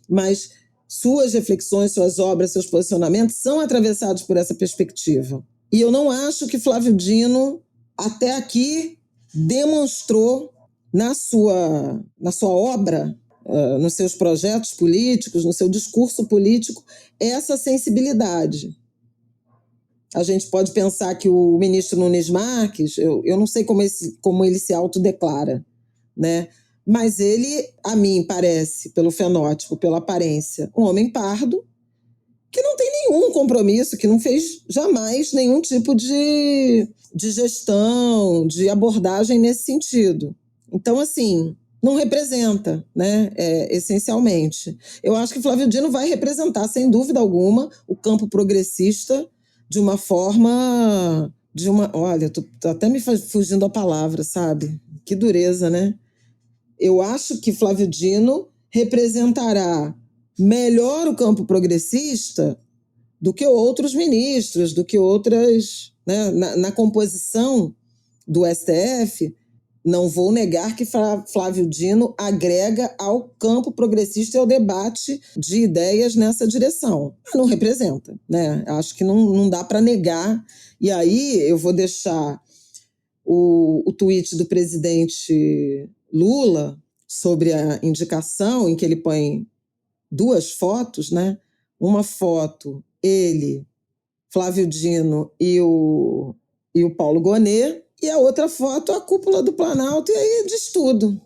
mas suas reflexões, suas obras, seus posicionamentos são atravessados por essa perspectiva. E eu não acho que Flávio Dino, até aqui, demonstrou na sua obra, nos seus projetos políticos, no seu discurso político, essa sensibilidade. A gente pode pensar que o ministro Nunes Marques, eu não sei como ele se autodeclara, né? Mas ele, a mim, parece, pelo fenótipo, pela aparência, um homem pardo, que não tem nenhum compromisso, que não fez jamais nenhum tipo de gestão, de abordagem nesse sentido. Então, assim, não representa, né, essencialmente. Eu acho que Flávio Dino vai representar, sem dúvida alguma, o campo progressista de uma forma... Olha, tô até me fugindo a palavra, sabe? Que dureza, né? Eu acho que Flávio Dino representará melhor o campo progressista do que outros ministros, do que outras... Né? Na composição do STF, não vou negar que Flávio Dino agrega ao campo progressista e ao debate de ideias nessa direção. Mas não representa, né? Acho que não dá para negar. E aí eu vou deixar o tweet do presidente Lula sobre a indicação, em que ele põe duas fotos, né? Uma foto, ele, Flávio Dino e o Paulo Gonet, e a outra foto, a cúpula do Planalto, e aí diz tudo,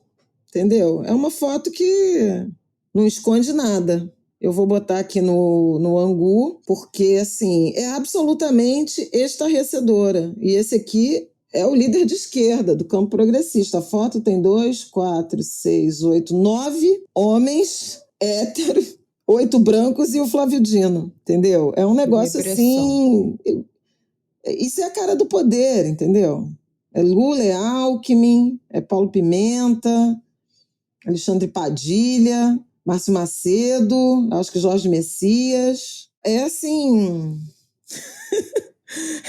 entendeu? É uma foto que não esconde nada. Eu vou botar aqui no Angu, porque, assim, é absolutamente estarrecedora. E esse aqui é o líder de esquerda, do campo progressista. A foto tem 2, 4, 6, 8, 9 homens héteros, 8 brancos e o Flávio Dino, entendeu? É um negócio assim... Isso é a cara do poder, entendeu? É Lula, é Alckmin, é Paulo Pimenta, Alexandre Padilha, Márcio Macedo, acho que Jorge Messias. É assim...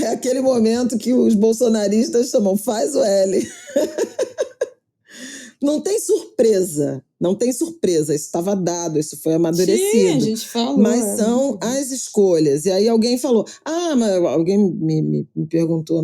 é aquele momento que os bolsonaristas chamam faz o L. Não tem surpresa, isso estava dado, isso foi amadurecido. Sim, a gente falou. Mas são as escolhas. E aí alguém falou, mas alguém me perguntou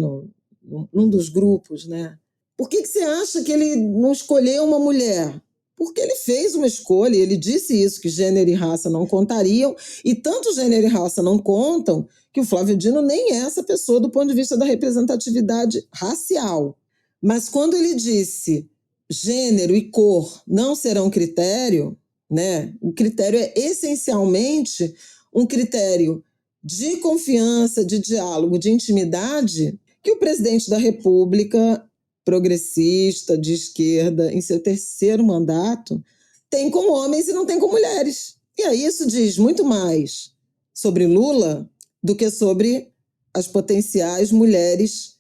num dos grupos, né? Por que você acha que ele não escolheu uma mulher? porque ele fez uma escolha, ele disse isso, que gênero e raça não contariam, e tanto gênero e raça não contam, que o Flávio Dino nem é essa pessoa do ponto de vista da representatividade racial. Mas quando ele disse gênero e cor não serão critério, né? O critério é essencialmente um critério de confiança, de diálogo, de intimidade, que o presidente da República, progressista, de esquerda, em seu terceiro mandato, tem com homens e não tem com mulheres. E aí isso diz muito mais sobre Lula do que sobre as potenciais mulheres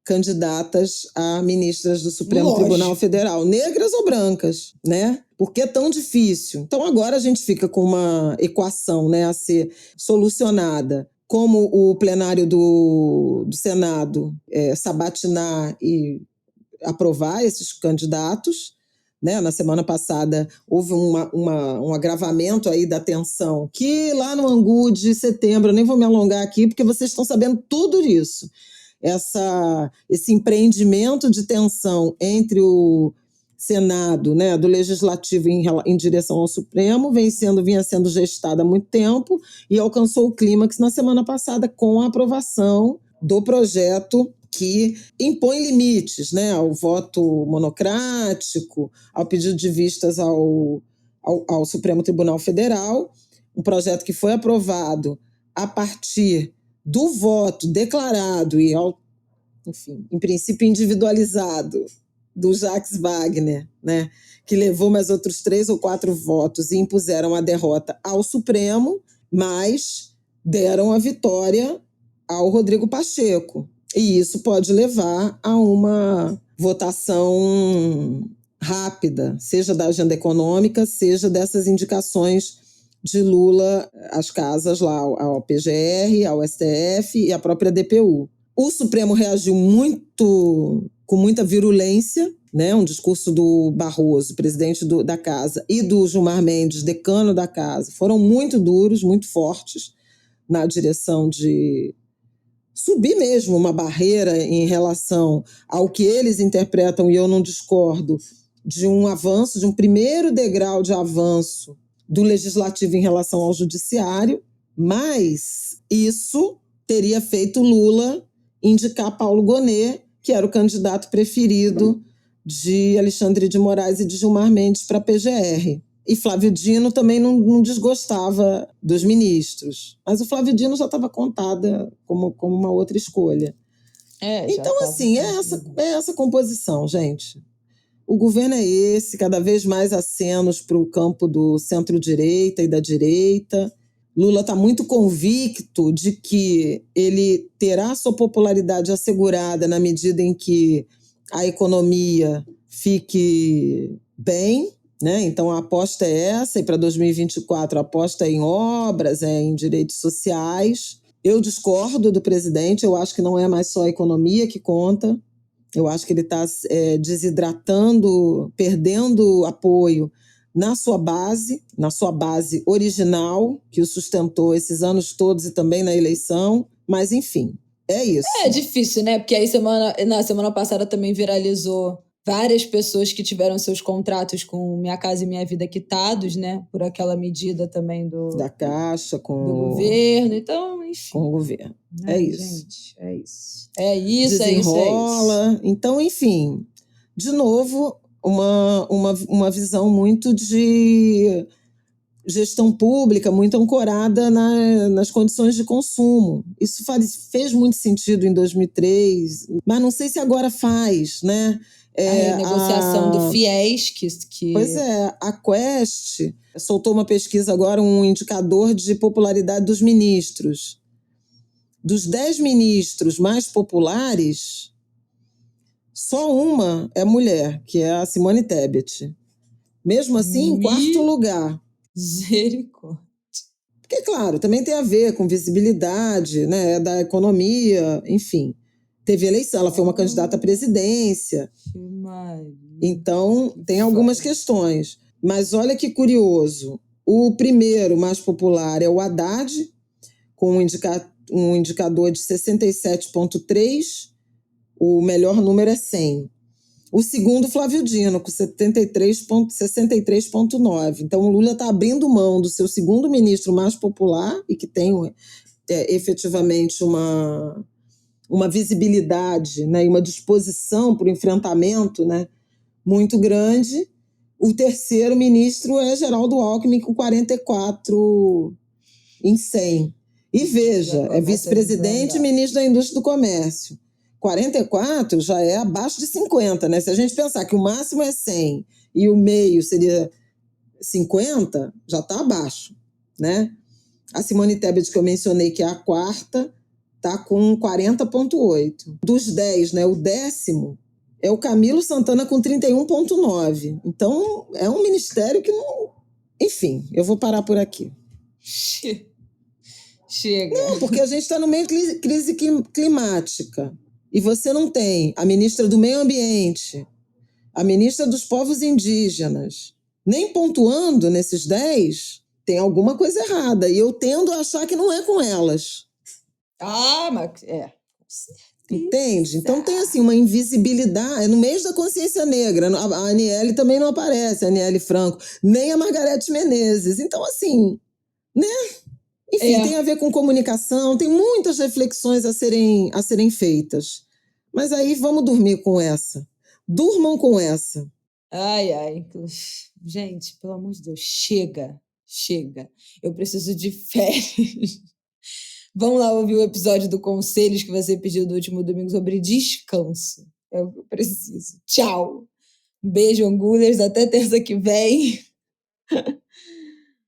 candidatas a ministras do Supremo Tribunal Federal, negras ou brancas, né? Por que é tão difícil? Então agora a gente fica com uma equação, né, a ser solucionada. Como o plenário do Senado sabatinar e aprovar esses candidatos, né? Na semana passada houve um agravamento aí da tensão, que lá no Angu de setembro, eu nem vou me alongar aqui, porque vocês estão sabendo tudo disso. Esse empreendimento de tensão entre o Senado, né, do Legislativo em direção ao Supremo, vinha sendo gestada há muito tempo e alcançou o clímax na semana passada com a aprovação do projeto que impõe limites, né, ao voto monocrático, ao pedido de vistas ao Supremo Tribunal Federal, um projeto que foi aprovado a partir do voto declarado e, enfim, em princípio individualizado do Jacques Wagner, né, que levou mais outros 3 ou 4 votos e impuseram a derrota ao Supremo, mas deram a vitória ao Rodrigo Pacheco. E isso pode levar a uma votação rápida, seja da agenda econômica, seja dessas indicações de Lula às casas lá, ao PGR, ao STF e à própria DPU. O Supremo reagiu com muita virulência, né? Um discurso do Barroso, presidente da casa, e do Gilmar Mendes, decano da casa, foram muito duros, muito fortes na direção de subir mesmo uma barreira em relação ao que eles interpretam, e eu não discordo, de um avanço, de um primeiro degrau de avanço do legislativo em relação ao judiciário, mas isso teria feito Lula indicar Paulo Gonet, que era o candidato preferido de Alexandre de Moraes e de Gilmar Mendes para a PGR. E Flávio Dino também não desgostava dos ministros. Mas o Flávio Dino já estava contada como uma outra escolha. Então, assim, é essa composição, gente. O governo é esse, cada vez mais acenos para o campo do centro-direita e da direita. Lula está muito convicto de que ele terá sua popularidade assegurada na medida em que a economia fique bem, né? Então a aposta é essa, e para 2024 a aposta é em obras, é em direitos sociais. Eu discordo do presidente, eu acho que não é mais só a economia que conta. Eu acho que ele está desidratando, perdendo apoio na sua base original, que o sustentou esses anos todos e também na eleição. Mas, enfim, é isso. É difícil, né? Porque aí na semana passada também viralizou várias pessoas que tiveram seus contratos com Minha Casa e Minha Vida quitados, né? Por aquela medida também da Caixa, do governo. Então, enfim. Com o governo. É isso. Gente, é isso. É isso, desenrola. É isso. Então, enfim, de novo, uma visão muito de gestão pública, muito ancorada nas condições de consumo. Isso fez muito sentido em 2003, mas não sei se agora faz, né? A renegociação do FIES, que... Pois é, a Quest soltou uma pesquisa agora, um indicador de popularidade dos ministros. Dos 10 ministros mais populares, só uma é mulher, que é a Simone Tebet. Mesmo assim, em quarto lugar. Misericórdia. Porque, claro, também tem a ver com visibilidade, né, da economia, enfim. Teve eleição, ela foi uma candidata à presidência. Então, tem algumas questões. Mas olha que curioso. O primeiro mais popular é o Haddad, com um indicador de 67,3. O melhor número é 100. O segundo, Flávio Dino, com 63,9. Então, o Lula está abrindo mão do seu segundo ministro mais popular e que tem efetivamente uma visibilidade, né, e uma disposição para o enfrentamento, né, muito grande. O terceiro ministro é Geraldo Alckmin, com 44 em 100. E veja, é vice-presidente e ministro da Indústria e do Comércio. 44 já é abaixo de 50, né? Se a gente pensar que o máximo é 100 e o meio seria 50, já está abaixo, né? A Simone Tebet, que eu mencionei, que é a quarta, está com 40,8. Dos 10, né? O décimo é o Camilo Santana com 31,9. Então, é um ministério que não... Enfim, eu vou parar por aqui. Chega. Não, porque a gente está no meio de crise climática. E você não tem a ministra do Meio Ambiente, a ministra dos Povos Indígenas, nem pontuando nesses 10, tem alguma coisa errada. E eu tendo a achar que não é com elas. Mas é. Entende? Então tem assim uma invisibilidade. É no mês da consciência negra. A Aniele também não aparece, a Aniele Franco, nem a Margarete Menezes. Então, assim, né? Enfim, tem a ver com comunicação, tem muitas reflexões a serem feitas. Mas aí vamos dormir com essa. Durmam com essa. Ai. Gente, pelo amor de Deus, chega. Eu preciso de férias. Vamos lá ouvir o episódio do Conselhos que você pediu no último domingo sobre descanso. É o que eu preciso. Tchau. Um beijo, Angulers. Até terça que vem.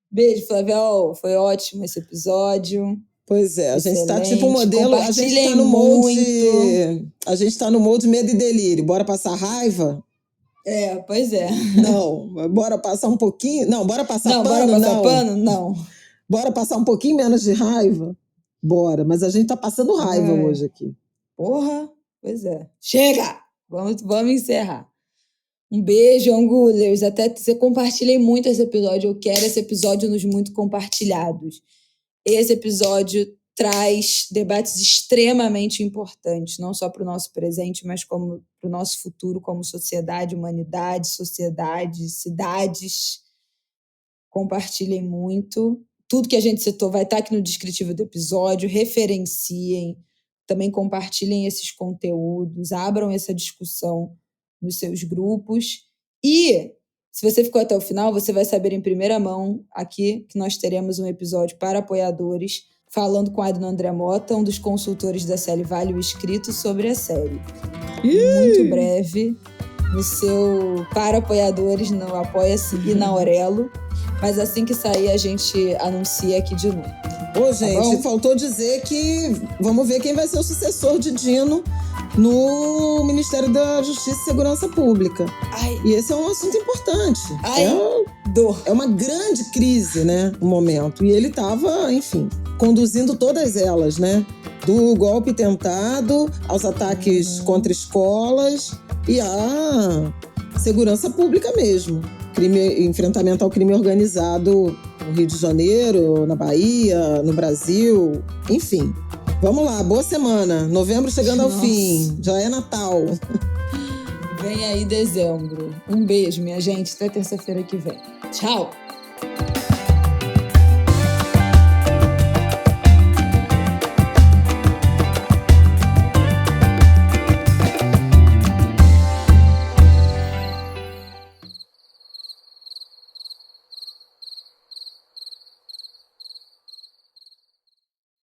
Beijo, Flaviol. Foi ótimo esse episódio. Pois é, a Excelente. gente tá tipo modelo, a gente tá no molde medo e delírio. Bora passar raiva? Pois é. Não, bora passar um pouquinho? Não, bora passar pano? Bora passar pano? Não. Bora passar um pouquinho menos de raiva? Bora, mas a gente tá passando raiva hoje aqui. Porra, pois é. Chega! Vamos encerrar. Um beijo, Angulers. Até você compartilhei muito esse episódio. Eu quero esse episódio nos muito compartilhados. Esse episódio traz debates extremamente importantes, não só para o nosso presente, mas como para o nosso futuro como sociedade, humanidade, sociedade, cidades. Compartilhem muito. Tudo que a gente citou vai estar aqui no descritivo do episódio. Referenciem. Também compartilhem esses conteúdos. Abram essa discussão nos seus grupos. E, se você ficou até o final, você vai saber em primeira mão aqui que nós teremos um episódio para apoiadores, falando com Adnan André Mota, um dos consultores da série Vale o Escrito, sobre a série. Muito breve, no seu para apoiadores, no Apoia-se e na Aurelo. Mas assim que sair, a gente anuncia aqui de novo. Gente, faltou dizer que vamos ver quem vai ser o sucessor de Dino no Ministério da Justiça e Segurança Pública. E esse é um assunto importante. É uma grande crise, né, no momento. E ele estava, enfim, conduzindo todas elas, né? Do golpe tentado, aos ataques contra escolas e à segurança pública mesmo. Enfrentamento ao crime organizado no Rio de Janeiro, na Bahia, no Brasil, enfim. Vamos lá, boa semana. Novembro chegando ao fim, já é Natal. Vem aí dezembro. Um beijo, minha gente, até terça-feira que vem. Tchau!